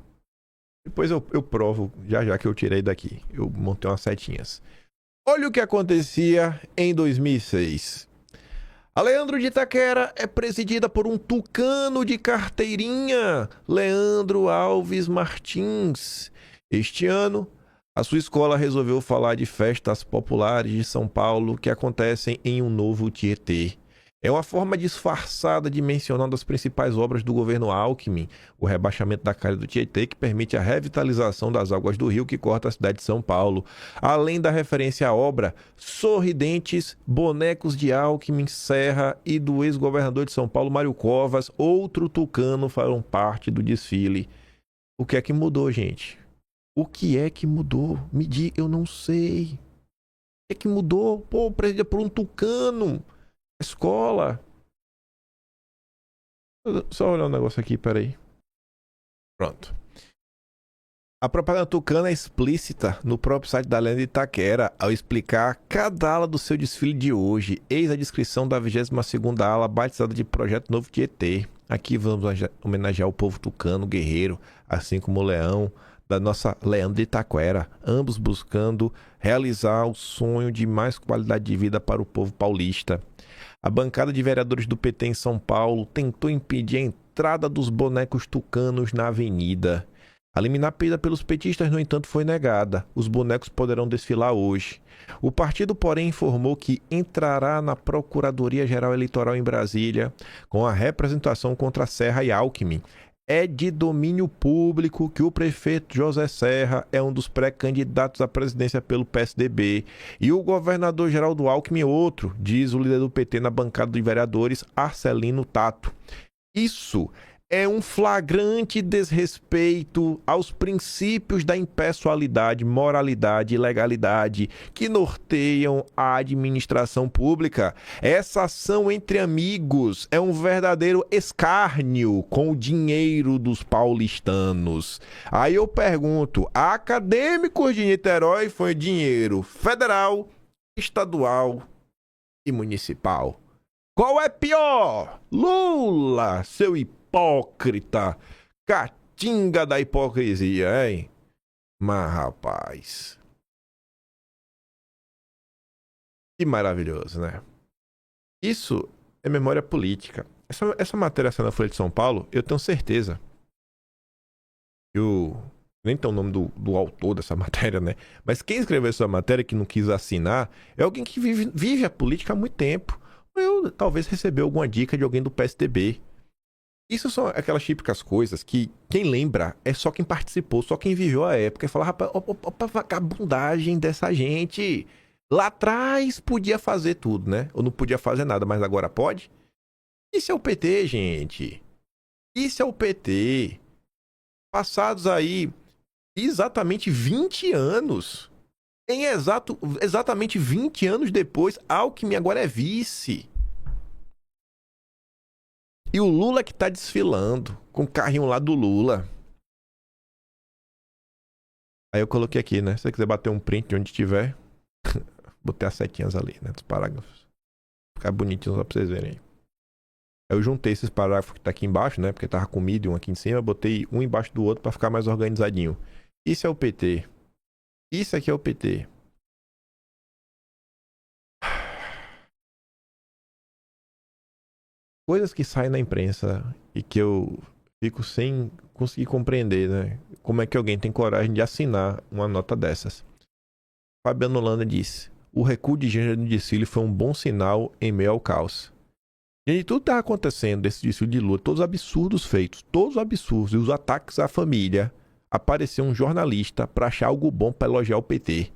Depois eu provo, já que eu tirei daqui. Eu montei umas setinhas. Olha o que acontecia em 2006. A Leandro de Itaquera é presidida por um tucano de carteirinha, Leandro Alves Martins. Este ano, a sua escola resolveu falar de festas populares de São Paulo que acontecem em um novo Tietê. É uma forma disfarçada de mencionar as principais obras do governo Alckmin, o rebaixamento da calha do Tietê, que permite a revitalização das águas do rio que corta a cidade de São Paulo, além da referência à obra Sorridentes, bonecos de Alckmin, Serra e do ex-governador de São Paulo, Mário Covas, outro tucano, farão parte do desfile. O que é que mudou, gente? O que é que mudou? Me diga, eu não sei. O que é que mudou? Pô, presidida por um tucano. Escola. Só olhar um negócio aqui, peraí. Pronto. A propaganda tucana é explícita no próprio site da Leandro de Itaquera ao explicar cada ala do seu desfile de hoje. Eis a descrição da 22ª ala batizada de Projeto Novo Tietê. Aqui vamos homenagear o povo tucano, guerreiro, assim como o leão da nossa Leandro de Itaquera, ambos buscando realizar o sonho de mais qualidade de vida para o povo paulista. A bancada de vereadores do PT em São Paulo tentou impedir a entrada dos bonecos tucanos na avenida. A liminar pedida pelos petistas, no entanto, foi negada. Os bonecos poderão desfilar hoje. O partido, porém, informou que entrará na Procuradoria-Geral Eleitoral em Brasília com a representação contra Serra e Alckmin. É de domínio público que o prefeito José Serra é um dos pré-candidatos à presidência pelo PSDB e o governador Geraldo Alckmin outro, diz o líder do PT na bancada de vereadores, Arcelino Tato. Isso é um flagrante desrespeito aos princípios da impessoalidade, moralidade e legalidade que norteiam a administração pública. Essa ação entre amigos é um verdadeiro escárnio com o dinheiro dos paulistanos. Aí eu pergunto, acadêmicos de Niterói foi dinheiro federal, estadual e municipal. Qual é pior? Lula, seu hipócrita, catinga da hipocrisia, hein? Mas, rapaz, que maravilhoso, né? Isso é memória política. Essa matéria na Folha de São Paulo, eu tenho certeza que o Nem tem o nome do autor dessa matéria, né? Mas quem escreveu essa matéria, que não quis assinar, é alguém que vive a política há muito tempo. Eu talvez recebeu alguma dica de alguém do PSDB. Isso são aquelas típicas coisas que quem lembra é só quem participou, só quem viveu a época e fala, rapaz, opa, vagabundagem dessa gente. Lá atrás podia fazer tudo, né? Ou não podia fazer nada, mas agora pode? Isso é o PT, gente. Isso é o PT. Passados aí exatamente 20 anos. Exatamente 20 anos depois, Alckmin agora é vice. E o Lula que tá desfilando com o carrinho lá do Lula. Aí eu coloquei aqui, né? Se você quiser bater um print de onde tiver, botei as setinhas ali, né? Dos parágrafos. Ficar bonitinho só pra vocês verem aí. Aí eu juntei esses parágrafos que tá aqui embaixo, né? Porque tava com Medium aqui em cima. Botei um embaixo do outro pra ficar mais organizadinho. Isso é o PT. Isso aqui é o PT. Coisas que saem na imprensa e que eu fico sem conseguir compreender, né? Como é que alguém tem coragem de assinar uma nota dessas? Fabiano Holanda disse: o recuo de gênero no desfile foi um bom sinal em meio ao caos. Gente, tudo tá acontecendo desse desfile de Lula, todos os absurdos feitos, todos os absurdos e os ataques à família. Apareceu um jornalista para achar algo bom para elogiar o PT.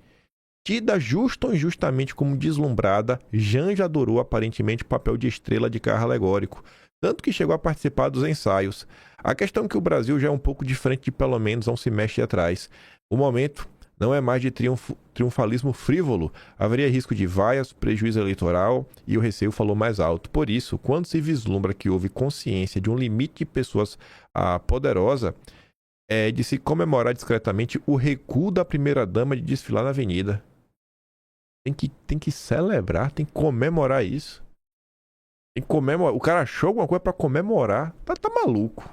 Tida justa ou injustamente como deslumbrada, Janja adorou aparentemente o papel de estrela de carro alegórico, tanto que chegou a participar dos ensaios. A questão é que o Brasil já é um pouco diferente de pelo menos há um semestre atrás. O momento não é mais de triunfalismo frívolo, haveria risco de vaias, prejuízo eleitoral e o receio falou mais alto. Por isso, quando se vislumbra que houve consciência de um limite de pessoas poderosa, é de se comemorar discretamente o recuo da primeira-dama de desfilar na avenida. Tem que celebrar, tem que comemorar isso. Tem que comemorar. O cara achou alguma coisa pra comemorar. Tá maluco.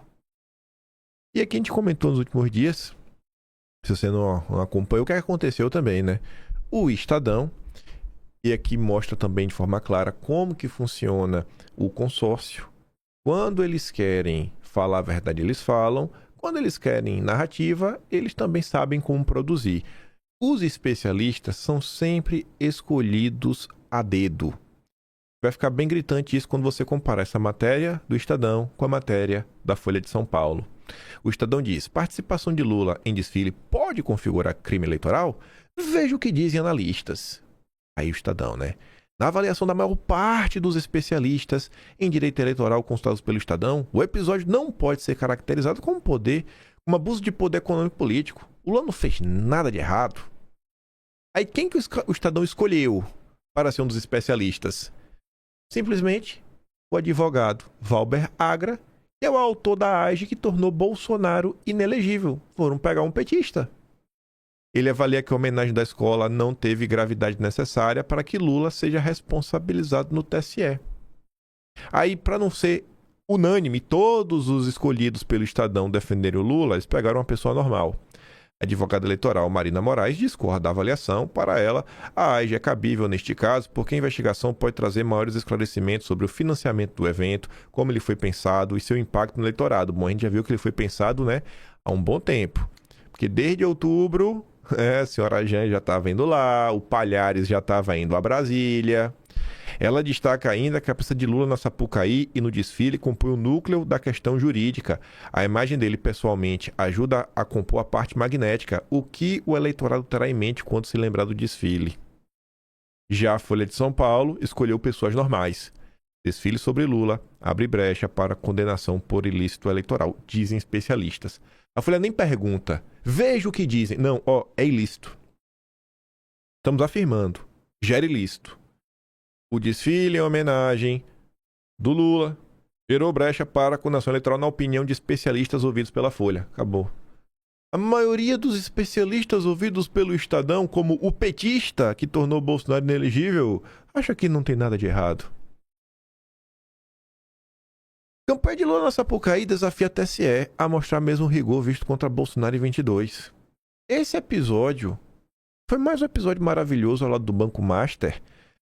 E aqui a gente comentou nos últimos dias, se você não acompanhou, o que aconteceu também, né? O Estadão, e aqui mostra também de forma clara como que funciona o consórcio. Quando eles querem falar a verdade, eles falam. Quando eles querem narrativa, eles também sabem como produzir. Os especialistas são sempre escolhidos a dedo. Vai ficar bem gritante isso quando você comparar essa matéria do Estadão com a matéria da Folha de São Paulo. O Estadão diz: participação de Lula em desfile pode configurar crime eleitoral? Veja o que dizem analistas. Aí o Estadão, né? Na avaliação da maior parte dos especialistas em direito eleitoral consultados pelo Estadão, o episódio não pode ser caracterizado como um abuso de poder econômico e político. O Lula não fez nada de errado. Aí quem que o Estadão escolheu para ser um dos especialistas? Simplesmente o advogado Valber Agra, que é o autor da AGE que tornou Bolsonaro inelegível. Foram pegar um petista. Ele avalia que a homenagem da escola não teve gravidade necessária para que Lula seja responsabilizado no TSE. Aí, para não ser unânime, todos os escolhidos pelo Estadão defenderem o Lula, eles pegaram uma pessoa normal. A advogada eleitoral Marina Moraes discorda da avaliação. Para ela, a AGE é cabível neste caso, porque a investigação pode trazer maiores esclarecimentos sobre o financiamento do evento, como ele foi pensado e seu impacto no eleitorado. Bom, a gente já viu que ele foi pensado, né, há um bom tempo. Porque desde outubro, a senhora Janja já estava indo lá, o Palhares já estava indo a Brasília. Ela destaca ainda que a presença de Lula na Sapucaí e no desfile compõe o núcleo da questão jurídica. A imagem dele pessoalmente ajuda a compor a parte magnética, o que o eleitorado terá em mente quando se lembrar do desfile. Já a Folha de São Paulo escolheu pessoas normais. Desfile sobre Lula abre brecha para condenação por ilícito eleitoral, dizem especialistas. A Folha nem pergunta, veja o que dizem. Não, é ilícito. Estamos afirmando, gera ilícito. O desfile em homenagem do Lula gerou brecha para a condenação eleitoral na opinião de especialistas ouvidos pela Folha. Acabou. A maioria dos especialistas ouvidos pelo Estadão, como o petista que tornou Bolsonaro inelegível, acha que não tem nada de errado. Campanha de Lula na Sapucaí desafia a TSE a mostrar mesmo rigor visto contra Bolsonaro em 22. Esse episódio foi mais um episódio maravilhoso ao lado do Banco Master,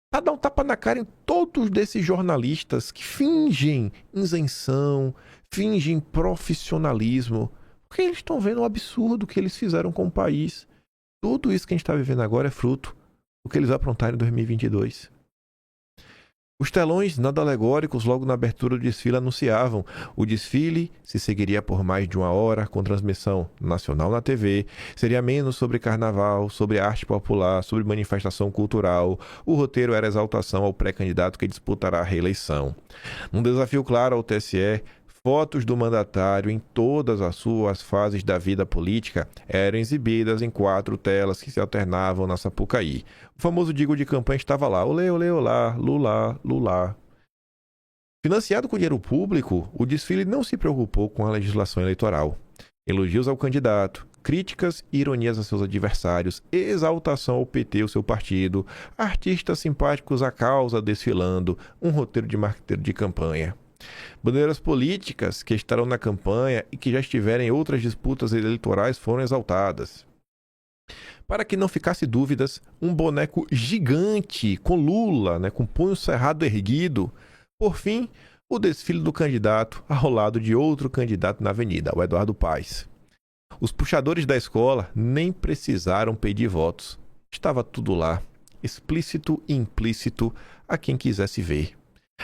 para dar um tapa na cara em todos desses jornalistas que fingem isenção, fingem profissionalismo. Porque eles estão vendo o absurdo que eles fizeram com o país. Tudo isso que a gente está vivendo agora é fruto do que eles aprontaram em 2022. Os telões nada alegóricos logo na abertura do desfile anunciavam: o desfile se seguiria por mais de 1 hora com transmissão nacional na TV, seria menos sobre carnaval, sobre arte popular, sobre manifestação cultural. O roteiro era exaltação ao pré-candidato que disputará a reeleição. Num desafio claro ao TSE, fotos do mandatário em todas as suas fases da vida política eram exibidas em 4 telas que se alternavam na Sapucaí. O famoso digo de campanha estava lá: olê, olê, olá, Lula, Lula. Financiado com dinheiro público, o desfile não se preocupou com a legislação eleitoral. Elogios ao candidato, críticas e ironias a seus adversários, exaltação ao PT, o seu partido, artistas simpáticos à causa desfilando, um roteiro de marqueteiro de campanha. Bandeiras políticas que estarão na campanha e que já estiverem em outras disputas eleitorais foram exaltadas. Para que não ficasse dúvidas, um boneco gigante com Lula, com punho cerrado erguido. Por fim, o desfile do candidato ao lado de outro candidato na avenida, o Eduardo Paes. Os puxadores da escola nem precisaram pedir votos. Estava tudo lá, explícito e implícito a quem quisesse ver.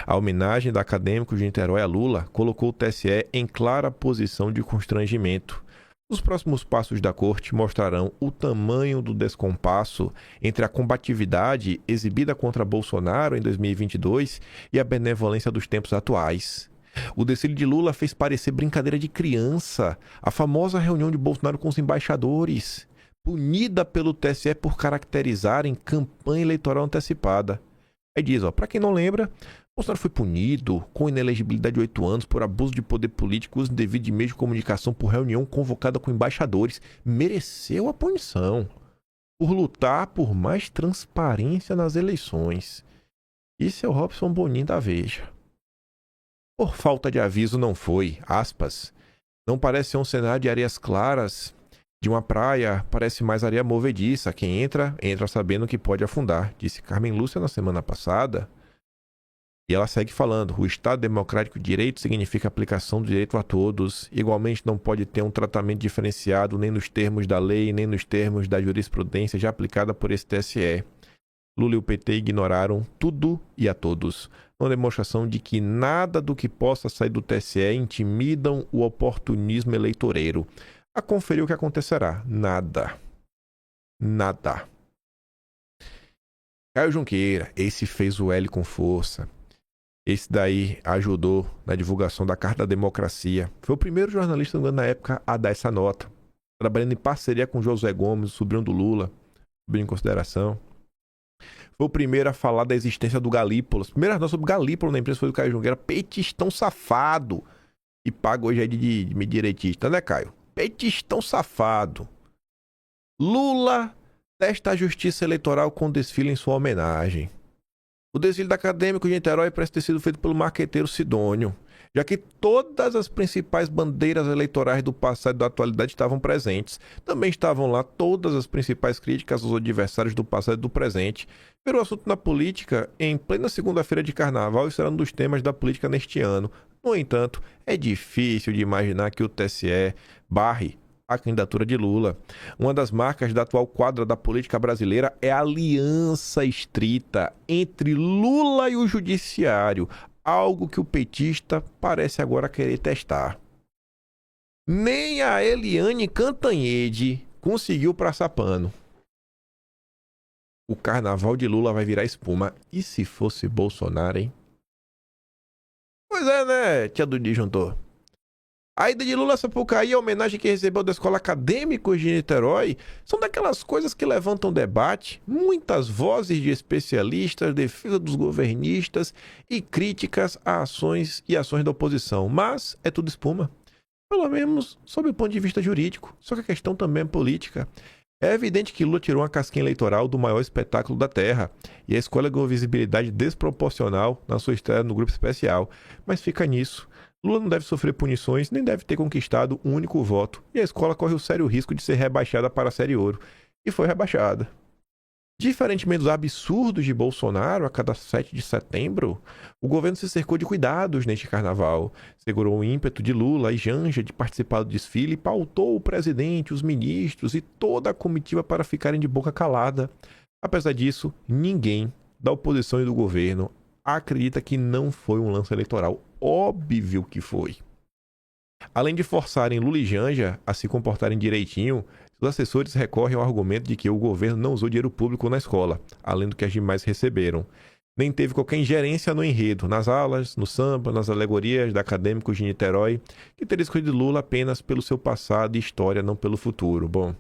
A homenagem da Acadêmicos de Niterói a Lula colocou o TSE em clara posição de constrangimento. Os próximos passos da corte mostrarão o tamanho do descompasso entre a combatividade exibida contra Bolsonaro em 2022 e a benevolência dos tempos atuais. O desfile de Lula fez parecer brincadeira de criança, a famosa reunião de Bolsonaro com os embaixadores, punida pelo TSE por caracterizarem campanha eleitoral antecipada. Aí diz, para quem não lembra, Bolsonaro foi punido com inelegibilidade de 8 anos por abuso de poder político, uso indevido de meio de comunicação por reunião convocada com embaixadores. Mereceu a punição por lutar por mais transparência nas eleições. Isso é o Robson Bonin da Veja. Por falta de aviso não foi, aspas. Não parece ser um cenário de areias claras de uma praia, parece mais areia movediça. Quem entra, entra sabendo que pode afundar, disse Carmen Lúcia na semana passada. E ela segue falando: o Estado Democrático de Direito significa aplicação do direito a todos. Igualmente não pode ter um tratamento diferenciado nem nos termos da lei, nem nos termos da jurisprudência já aplicada por esse TSE. Lula e o PT ignoraram tudo e a todos. Uma demonstração de que nada do que possa sair do TSE intimidam o oportunismo eleitoreiro. A conferir o que acontecerá. Nada. Nada. Caio Junqueira, esse fez o L com força. Esse daí ajudou na divulgação da Carta da Democracia. Foi o primeiro jornalista na época a dar essa nota. Trabalhando em parceria com Josué Gomes, o sobrinho do Lula. Sobrinho em consideração. Foi o primeiro a falar da existência do Galípolo. As primeiras notas sobre Galípolo na imprensa foi do Caio Junqueira. Petistão safado. E paga hoje aí de direitista, né, Caio? Petistão safado. Lula testa a justiça eleitoral com desfile em sua homenagem. O desfile da Acadêmicos de Niterói parece ter sido feito pelo marqueteiro Sidônio, já que todas as principais bandeiras eleitorais do passado e da atualidade estavam presentes. Também estavam lá todas as principais críticas aos adversários do passado e do presente. Virou assunto na política em plena segunda-feira de carnaval e será um dos temas da política neste ano. No entanto, é difícil de imaginar que o TSE barre a candidatura de Lula. Uma das marcas da atual quadra da política brasileira é a aliança estrita entre Lula e o judiciário, algo que o petista parece agora querer testar. Nem a Eliane Cantanhede conseguiu passar pano. O carnaval de Lula vai virar espuma. E se fosse Bolsonaro, hein? Pois é, né, tia do disjuntor? A ida de Lula a Sapucaí e a homenagem que recebeu da Escola Acadêmicos de Niterói são daquelas coisas que levantam debate, muitas vozes de especialistas, defesa dos governistas e críticas a ações da oposição. Mas é tudo espuma. Pelo menos sob o ponto de vista jurídico. Só que a questão também é política. É evidente que Lula tirou uma casquinha eleitoral do maior espetáculo da Terra e a escolha ganhou visibilidade desproporcional na sua estreia no grupo especial. Mas fica nisso. Lula não deve sofrer punições, nem deve ter conquistado um único voto. E a escola corre o sério risco de ser rebaixada para a Série Ouro. E foi rebaixada. Diferentemente dos absurdos de Bolsonaro, a cada 7 de setembro, o governo se cercou de cuidados neste carnaval, segurou o ímpeto de Lula e Janja de participar do desfile e pautou o presidente, os ministros e toda a comitiva para ficarem de boca calada. Apesar disso, ninguém da oposição e do governo acredita que não foi um lance eleitoral. Óbvio que foi. Além de forçarem Lula e Janja a se comportarem direitinho, os assessores recorrem ao argumento de que o governo não usou dinheiro público na escola, além do que as demais receberam. Nem teve qualquer ingerência no enredo, nas aulas, no samba, nas alegorias da Acadêmicos de Niterói, que teria escolhido Lula apenas pelo seu passado e história, não pelo futuro. Bom,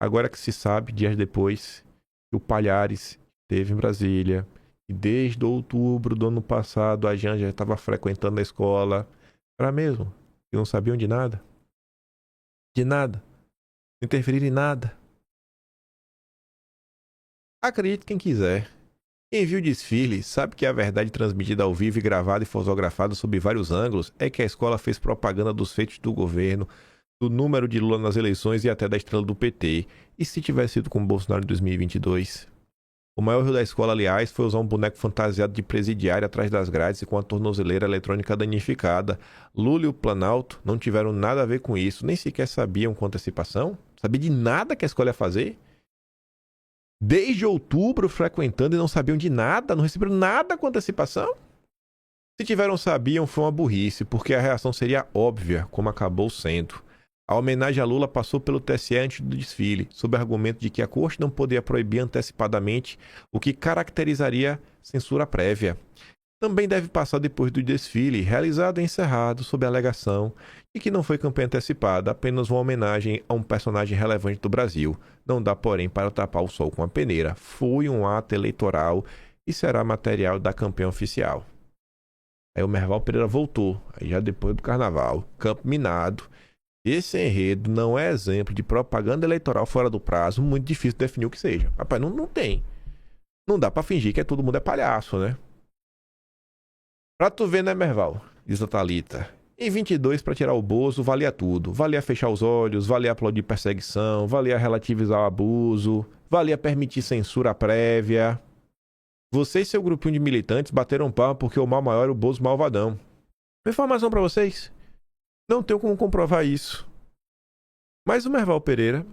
agora que se sabe, dias depois, que o Palhares esteve em Brasília, e desde outubro do ano passado a Janja já estava frequentando a escola, era mesmo, que não sabiam de nada. De nada. Interferir em nada. Acredite quem quiser. Quem viu o desfile sabe que a verdade transmitida ao vivo e gravada e fotografada sob vários ângulos é que a escola fez propaganda dos feitos do governo, do número de Lula nas eleições e até da estrela do PT. E se tivesse sido com Bolsonaro em 2022? O maior erro da escola, aliás, foi usar um boneco fantasiado de presidiário atrás das grades e com a tornozeleira eletrônica danificada. Lula e o Planalto não tiveram nada a ver com isso, nem sequer sabiam com antecipação. Sabia de nada que a escola ia fazer. Desde outubro frequentando e não sabiam de nada, não receberam nada com antecipação. Se tiveram, sabiam, foi uma burrice, porque a reação seria óbvia, como acabou sendo. A homenagem a Lula passou pelo TSE antes do desfile, sob o argumento de que a corte não poderia proibir antecipadamente, o que caracterizaria censura prévia. Também deve passar depois do desfile, realizado e encerrado, sob a alegação de que não foi campanha antecipada, apenas uma homenagem a um personagem relevante do Brasil. Não dá, porém, para tapar o sol com a peneira. Foi um ato eleitoral e será material da campanha oficial. Aí o Merval Pereira voltou, aí já depois do carnaval, campo minado. Esse enredo não é exemplo de propaganda eleitoral fora do prazo, muito difícil definir o que seja. Rapaz, não tem. Não dá pra fingir que todo mundo é palhaço, né? Pra tu ver, né, Merval? Diz a Thalita. Em 22, pra tirar o Bozo, valia tudo. Valia fechar os olhos, valia aplaudir perseguição, valia relativizar o abuso, valia permitir censura prévia. Você e seu grupinho de militantes bateram palma porque o mal maior era o Bozo malvadão. Informação pra vocês. Não tenho como comprovar isso. Mas o Merval Pereira,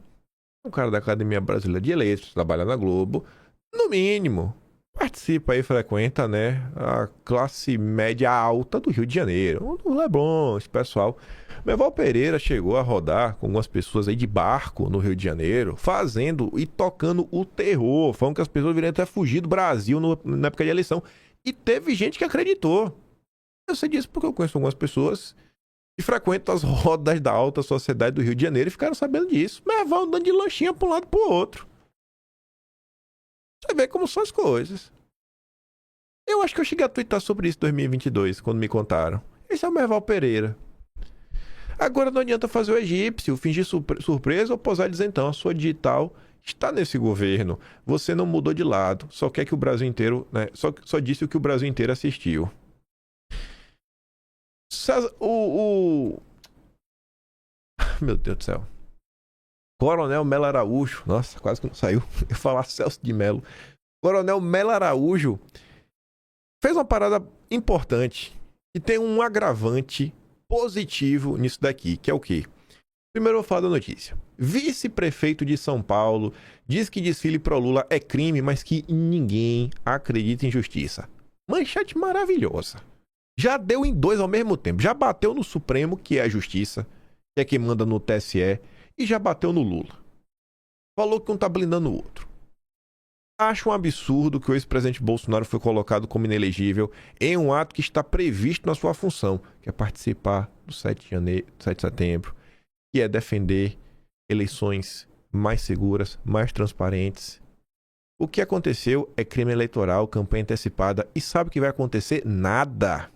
um cara da Academia Brasileira de Letras, trabalha na Globo, no mínimo, participa aí, frequenta, né, a classe média alta do Rio de Janeiro. O Leblon, esse pessoal. Merval Pereira chegou a rodar com algumas pessoas aí de barco no Rio de Janeiro, fazendo e tocando o terror, falando que as pessoas viriam até fugir do Brasil na época de eleição. E teve gente que acreditou. Eu sei disso porque eu conheço algumas pessoas e frequentam as rodas da alta sociedade do Rio de Janeiro e ficaram sabendo disso. Merval andando de lanchinha para um lado e para o outro. Você vê como são as coisas. Eu acho que eu cheguei a twittar sobre isso em 2022, quando me contaram. Esse é o Merval Pereira. Agora não adianta fazer o egípcio, fingir surpresa ou posar e dizer então, a sua digital está nesse governo. Você não mudou de lado, só quer que o Brasil inteiro, né, só disse o que o Brasil inteiro assistiu. Meu Deus do céu. Coronel Melo Araújo. Nossa, quase que não saiu. Eu ia falar Celso de Melo. Coronel Melo Araújo fez uma parada importante e tem um agravante positivo nisso daqui, que é o quê? Primeiro eu vou falar da notícia. Vice-prefeito de São Paulo diz que desfile pro Lula é crime, mas que ninguém acredita em justiça. Manchete maravilhosa. Já deu em dois ao mesmo tempo. Já bateu no Supremo, que é a justiça, que é quem manda no TSE, e já bateu no Lula. Falou que um tá blindando o outro. Acho um absurdo que o ex-presidente Bolsonaro foi colocado como inelegível em um ato que está previsto na sua função, que é participar do 7 de setembro, que é defender eleições mais seguras, mais transparentes. O que aconteceu é crime eleitoral, campanha antecipada, e sabe o que vai acontecer? Nada.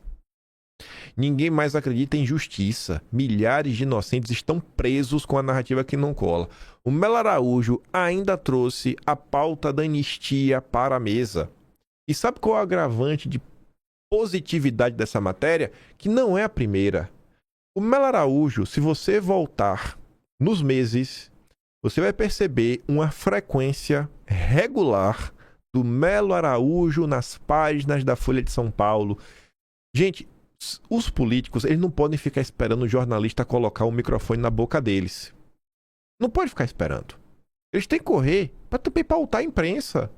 Ninguém mais acredita em justiça. Milhares de inocentes estão presos com a narrativa que não cola. O Melo Araújo ainda trouxe a pauta da anistia para a mesa. E sabe qual é o agravante de positividade dessa matéria? Que não é a primeira. O Melo Araújo, se você voltar nos meses, você vai perceber uma frequência regular do Melo Araújo nas páginas da Folha de São Paulo. Gente, os políticos, eles não podem ficar esperando o jornalista colocar o microfone na boca deles. Não pode ficar esperando. Eles têm que correr para também pautar a imprensa.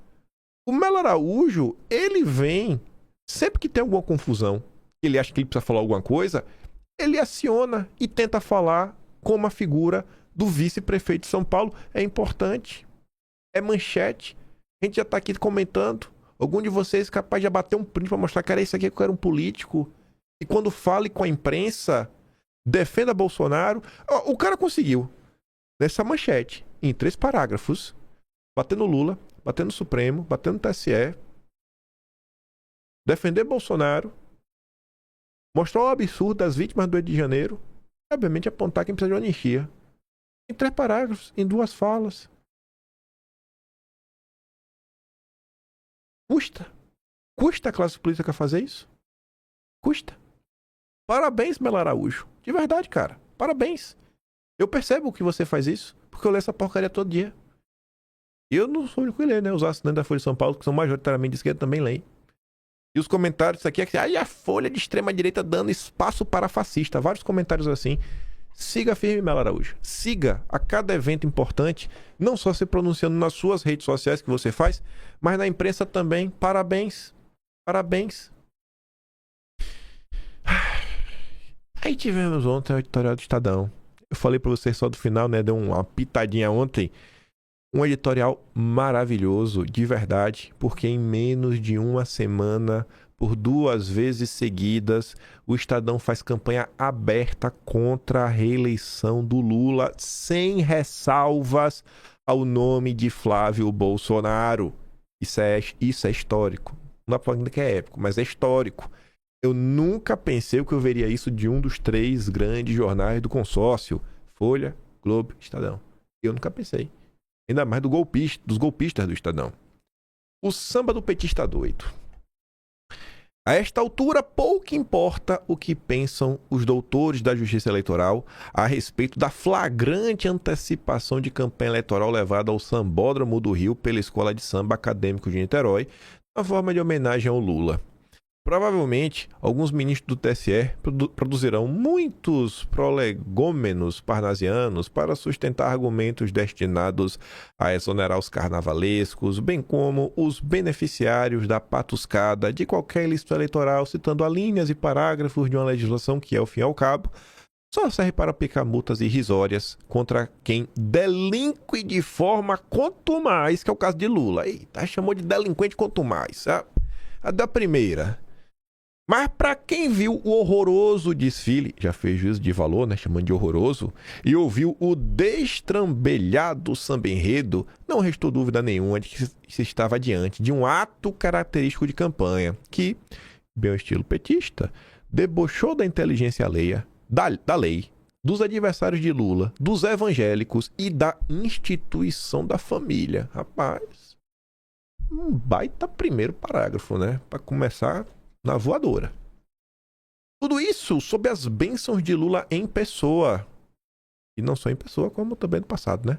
O Melo Araújo, ele vem, sempre que tem alguma confusão, ele acha que ele precisa falar alguma coisa, ele aciona e tenta falar como a figura do vice-prefeito de São Paulo. É importante. É manchete. A gente já está aqui comentando. Algum de vocês é capaz de abater um print para mostrar que era isso aqui que eu era um político. E quando fale com a imprensa, defenda Bolsonaro. O cara conseguiu, nessa manchete, em 3 parágrafos, batendo Lula, batendo Supremo, batendo TSE, defender Bolsonaro, mostrar o absurdo das vítimas do 8 de janeiro e, obviamente, apontar quem precisa de uma anistia. Em 3 parágrafos, em 2 falas. Custa a classe política fazer isso? Custa. Parabéns, Melo Araújo. De verdade, cara. Parabéns. Eu percebo que você faz isso, porque eu leio essa porcaria todo dia. E eu não sou o único que lê, né? Os assinantes da Folha de São Paulo, que são majoritariamente de esquerda, também leem. E os comentários, isso aqui é que a Folha de extrema-direita dando espaço para fascista. Vários comentários assim. Siga firme, Melo Araújo. Siga a cada evento importante, não só se pronunciando nas suas redes sociais que você faz, mas na imprensa também. Parabéns. Parabéns. Aí tivemos ontem o editorial do Estadão. Eu falei pra vocês só do final, né? Deu uma pitadinha ontem. Um editorial maravilhoso, de verdade, porque em menos de uma semana, por 2 vezes seguidas, o Estadão faz campanha aberta contra a reeleição do Lula, sem ressalvas ao nome de Flávio Bolsonaro. Isso é histórico. Não dá pra falar que é épico, mas é histórico. Eu nunca pensei que eu veria isso de um dos 3 grandes jornais do consórcio. Folha, Globo, Estadão. Eu nunca pensei. Ainda mais dos golpistas do Estadão. O samba do petista doido. A esta altura, pouco importa o que pensam os doutores da Justiça Eleitoral a respeito da flagrante antecipação de campanha eleitoral levada ao Sambódromo do Rio pela Escola de Samba Acadêmico de Niterói, na forma de homenagem ao Lula. Provavelmente, alguns ministros do TSE produzirão muitos prolegômenos parnasianos para sustentar argumentos destinados a exonerar os carnavalescos, bem como os beneficiários da patuscada de qualquer ilícito eleitoral, citando alíneas e parágrafos de uma legislação que, ao fim e ao cabo, só serve para aplicar multas irrisórias contra quem delinque de forma contumaz, que é o caso de Lula. Eita, chamou de delinquente contumaz. A da primeira. Mas para quem viu o horroroso desfile, já fez juízo de valor, né, chamando de horroroso, e ouviu o destrambelhado samba-enredo, não restou dúvida nenhuma de que se estava diante de um ato característico de campanha, que, bem ao estilo petista, debochou da inteligência alheia, da lei, dos adversários de Lula, dos evangélicos e da instituição da família. Rapaz, um baita primeiro parágrafo, né, para começar na voadora. Tudo isso sob as bênçãos de Lula em pessoa. E não só em pessoa, como também no passado, né?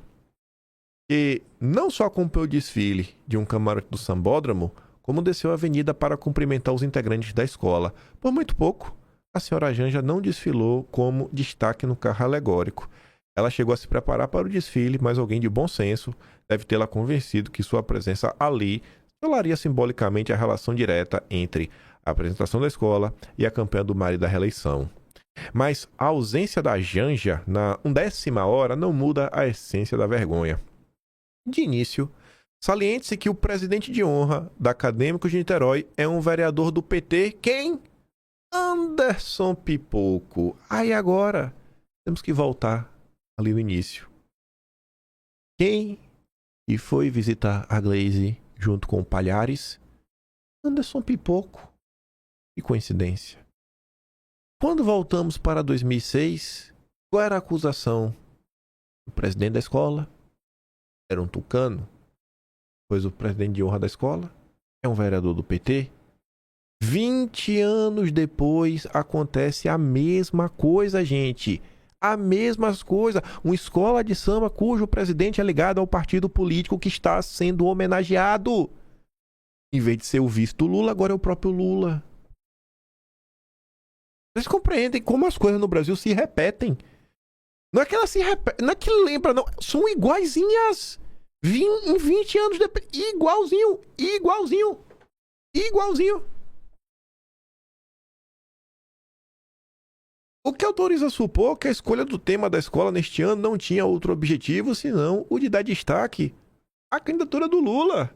E não só acompanhou o desfile de um camarote do Sambódromo, como desceu a avenida para cumprimentar os integrantes da escola. Por muito pouco, a senhora Janja não desfilou como destaque no carro alegórico. Ela chegou a se preparar para o desfile, mas alguém de bom senso deve tê-la convencido que sua presença ali selaria simbolicamente a relação direta entre a apresentação da escola e a campanha do marido da reeleição. Mas a ausência da Janja na 10ª hora não muda a essência da vergonha. De início, saliente-se que o presidente de honra da Acadêmicos de Niterói é um vereador do PT, quem? Anderson Pipoco. Aí agora, temos que voltar ali no início. Quem que foi visitar a Glaze junto com o Palhares? Anderson Pipoco. Que coincidência. Quando voltamos para 2006, qual era a acusação? O presidente da escola era um tucano, pois o presidente de honra da escola é um vereador do PT. 20 anos depois acontece a mesma coisa, gente. A mesma coisa. Uma escola de samba cujo presidente é ligado ao partido político que está sendo homenageado. Em vez de ser o vice do Lula, agora é o próprio Lula. Vocês compreendem como as coisas no Brasil se repetem. Não é que elas se repetem, não é que lembra, não. São iguaizinhas. Em 20 anos depois. Igualzinho. O que autoriza a supor que a escolha do tema da escola neste ano não tinha outro objetivo senão o de dar destaque à candidatura do Lula.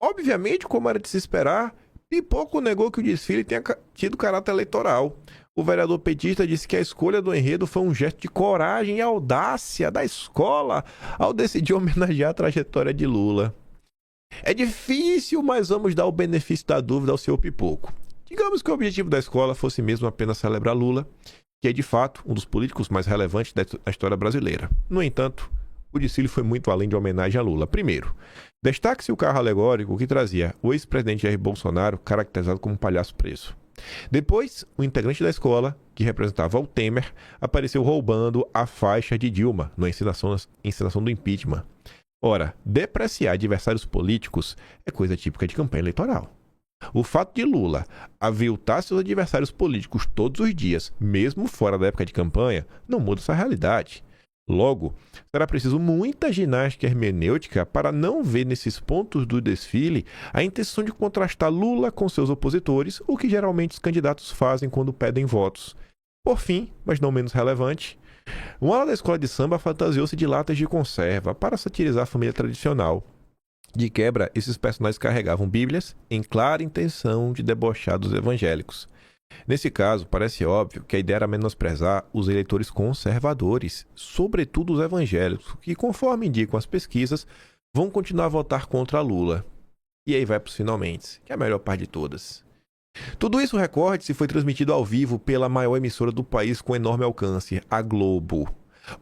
Obviamente, como era de se esperar, Pipoco negou que o desfile tenha tido caráter eleitoral. O vereador petista disse que a escolha do enredo foi um gesto de coragem e audácia da escola ao decidir homenagear a trajetória de Lula. É difícil, mas vamos dar o benefício da dúvida ao senhor Pipoco. Digamos que o objetivo da escola fosse mesmo apenas celebrar Lula, que é de fato um dos políticos mais relevantes da história brasileira. No entanto, o desfile foi muito além de homenagem a Lula. Primeiro, destaque-se o carro alegórico que trazia o ex-presidente Jair Bolsonaro caracterizado como um palhaço preso. Depois, o integrante da escola, que representava o Temer, apareceu roubando a faixa de Dilma na encenação do impeachment. Ora, depreciar adversários políticos é coisa típica de campanha eleitoral. O fato de Lula aviltar seus adversários políticos todos os dias, mesmo fora da época de campanha, não muda essa realidade. Logo, será preciso muita ginástica hermenêutica para não ver nesses pontos do desfile a intenção de contrastar Lula com seus opositores, o que geralmente os candidatos fazem quando pedem votos. Por fim, mas não menos relevante, uma ala da escola de samba fantasiou-se de latas de conserva para satirizar a família tradicional. De quebra, esses personagens carregavam bíblias em clara intenção de debochar dos evangélicos. Nesse caso, parece óbvio que a ideia era menosprezar os eleitores conservadores, sobretudo os evangélicos, que, conforme indicam as pesquisas, vão continuar a votar contra Lula. E aí vai para os finalmente, que é a melhor parte de todas. Tudo isso, recorde-se, foi transmitido ao vivo pela maior emissora do país com enorme alcance, a Globo.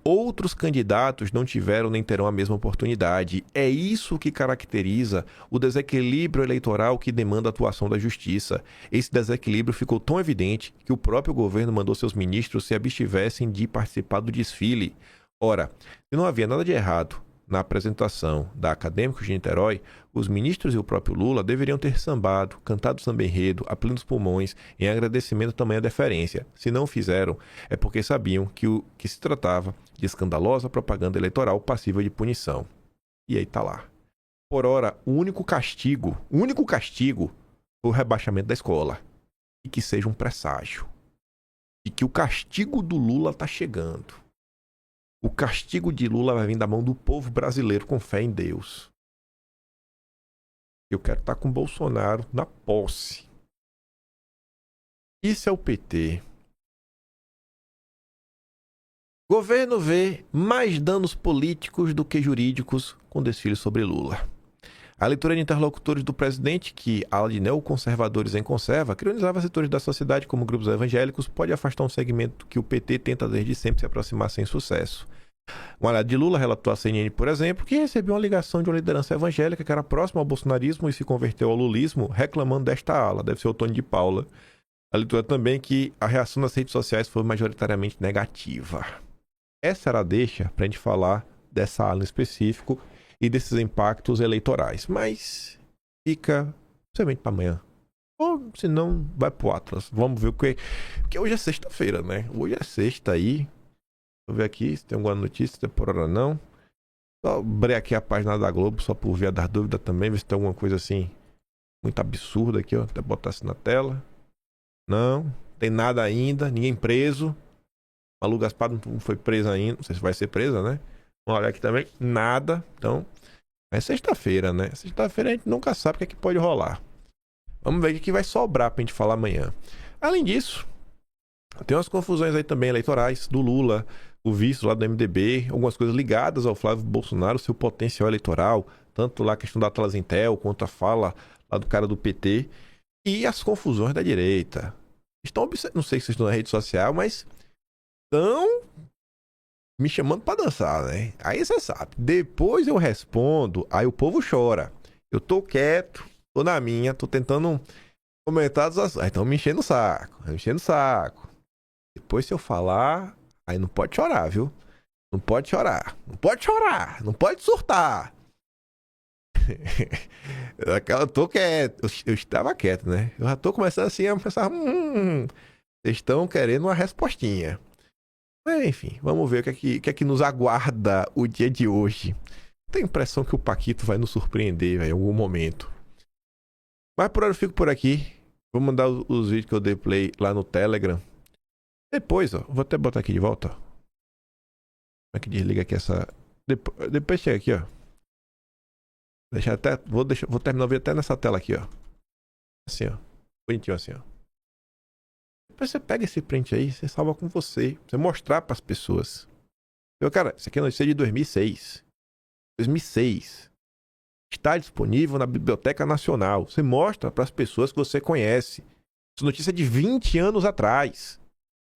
Outros candidatos não tiveram nem terão a mesma oportunidade. É isso que caracteriza o desequilíbrio eleitoral que demanda a atuação da justiça. Esse desequilíbrio ficou tão evidente que o próprio governo mandou seus ministros se abstivessem de participar do desfile. Ora, se não havia nada de errado na apresentação da Acadêmicos de Niterói, os ministros e o próprio Lula deveriam ter sambado, cantado samba-enredo a plenos pulmões em agradecimento à tamanha deferência. Se não o fizeram, é porque sabiam que se tratava de escandalosa propaganda eleitoral passível de punição. E aí tá lá. Por ora, o único castigo foi o rebaixamento da escola. E que seja um presságio. E que o castigo do Lula tá chegando. O castigo de Lula vai vir da mão do povo brasileiro com fé em Deus. Eu quero estar com Bolsonaro na posse. Isso é o PT. Governo vê mais danos políticos do que jurídicos com desfile sobre Lula. A leitura de interlocutores do presidente, que, ala de neoconservadores em conserva, crionizava setores da sociedade como grupos evangélicos, pode afastar um segmento que o PT tenta desde sempre se aproximar sem sucesso. Um aliado de Lula relatou à CNN, por exemplo, que recebeu uma ligação de uma liderança evangélica que era próxima ao bolsonarismo e se converteu ao lulismo, reclamando desta ala, deve ser o Tony de Paula. A leitura também que a reação nas redes sociais foi majoritariamente negativa. Essa era a deixa para a gente falar dessa ala em específico e desses impactos eleitorais. Mas fica somente para amanhã. Ou se não, vai pro Atlas. Vamos ver o que... Porque hoje é sexta-feira, né? Hoje é sexta aí. Vou ver aqui se tem alguma notícia, por hora não. Só abrir aqui a página da Globo, só por via das dúvidas também, ver se tem alguma coisa assim muito absurda aqui, ó. Até botar assim na tela. Não, tem nada ainda, ninguém preso. Malu Gaspar não foi presa ainda, não sei se vai ser presa, né? Vamos olhar aqui também, nada. Então, é sexta-feira, né? Sexta-feira a gente nunca sabe o que é que pode rolar. Vamos ver o que vai sobrar pra gente falar amanhã. Além disso, tem umas confusões aí também eleitorais do Lula, o vice lá do MDB, algumas coisas ligadas ao Flávio Bolsonaro, seu potencial eleitoral, tanto lá a questão da Atlas Intel, quanto a fala lá do cara do PT, e as confusões da direita. Não sei se vocês estão na rede social, mas estão me chamando pra dançar, né? Aí você sabe. Depois eu respondo, aí o povo chora. Eu tô quieto, tô na minha, tô tentando comentar dos assuntos. Aí estão me enchendo o saco, Depois se eu falar, Aí não pode chorar, viu? Não pode chorar. Não pode chorar. Não pode surtar. Eu tô quieto. Eu estava quieto, né? Eu já tô começando assim a pensar. Vocês estão querendo uma respostinha. Mas, enfim, vamos ver o que é que nos aguarda o dia de hoje. Tenho a impressão que o Paquito vai nos surpreender, véio, em algum momento. Mas por hora eu fico por aqui. Vou mandar os vídeos que eu dei play lá no Telegram. Depois, ó, vou até botar aqui de volta. Como é que desliga aqui essa... Depois chega aqui, ó. Vou terminar o vídeo até nessa tela aqui, ó. Assim, ó. Bonitinho assim, ó. Depois você pega esse print aí, você salva com você. Você mostrar pras pessoas. Cara, isso aqui é notícia de 2006. 2006. Está disponível na Biblioteca Nacional. Você mostra pras pessoas que você conhece. Essa notícia é de 20 anos atrás.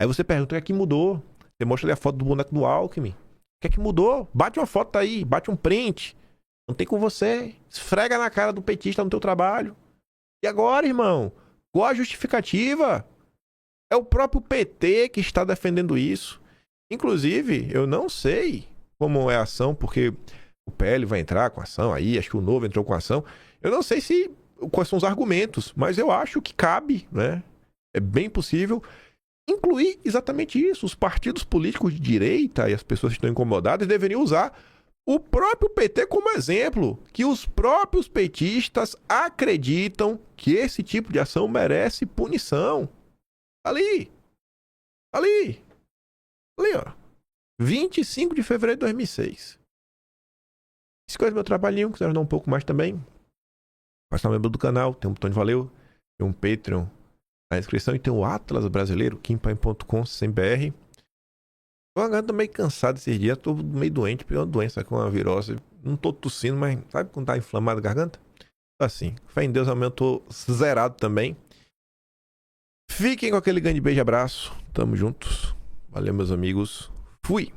Aí você pergunta o que é que mudou. Você mostra ali a foto do boneco do Alckmin. O que é que mudou? Bate uma foto aí, bate um print. Não tem com você. Esfrega na cara do petista no teu trabalho. E agora, irmão? Qual a justificativa? É o próprio PT que está defendendo isso. Inclusive, eu não sei como é a ação, porque o PL vai entrar com a ação aí, acho que o Novo entrou com a ação. Eu não sei quais são os argumentos, mas eu acho que cabe, né? É bem possível incluir exatamente isso. Os partidos políticos de direita e as pessoas que estão incomodadas deveriam usar o próprio PT como exemplo, que os próprios petistas acreditam que esse tipo de ação merece punição. Ali, ó. 25 de fevereiro de 2006. Escolha meu trabalhinho, quiser dar um pouco mais também. Pode ser um membro do canal, tem um botão de valeu, tem um Patreon na inscrição e tem o Atlas Brasileiro, kimpaim.com.br. Tô meio cansado esses dias, tô meio doente, peguei uma doença com uma virose. Não tô tossindo, mas sabe quando tá inflamado a garganta? Assim, fé em Deus, amanhã eu tô zerado também. Fiquem com aquele grande beijo e abraço. Tamo juntos. Valeu, meus amigos. Fui!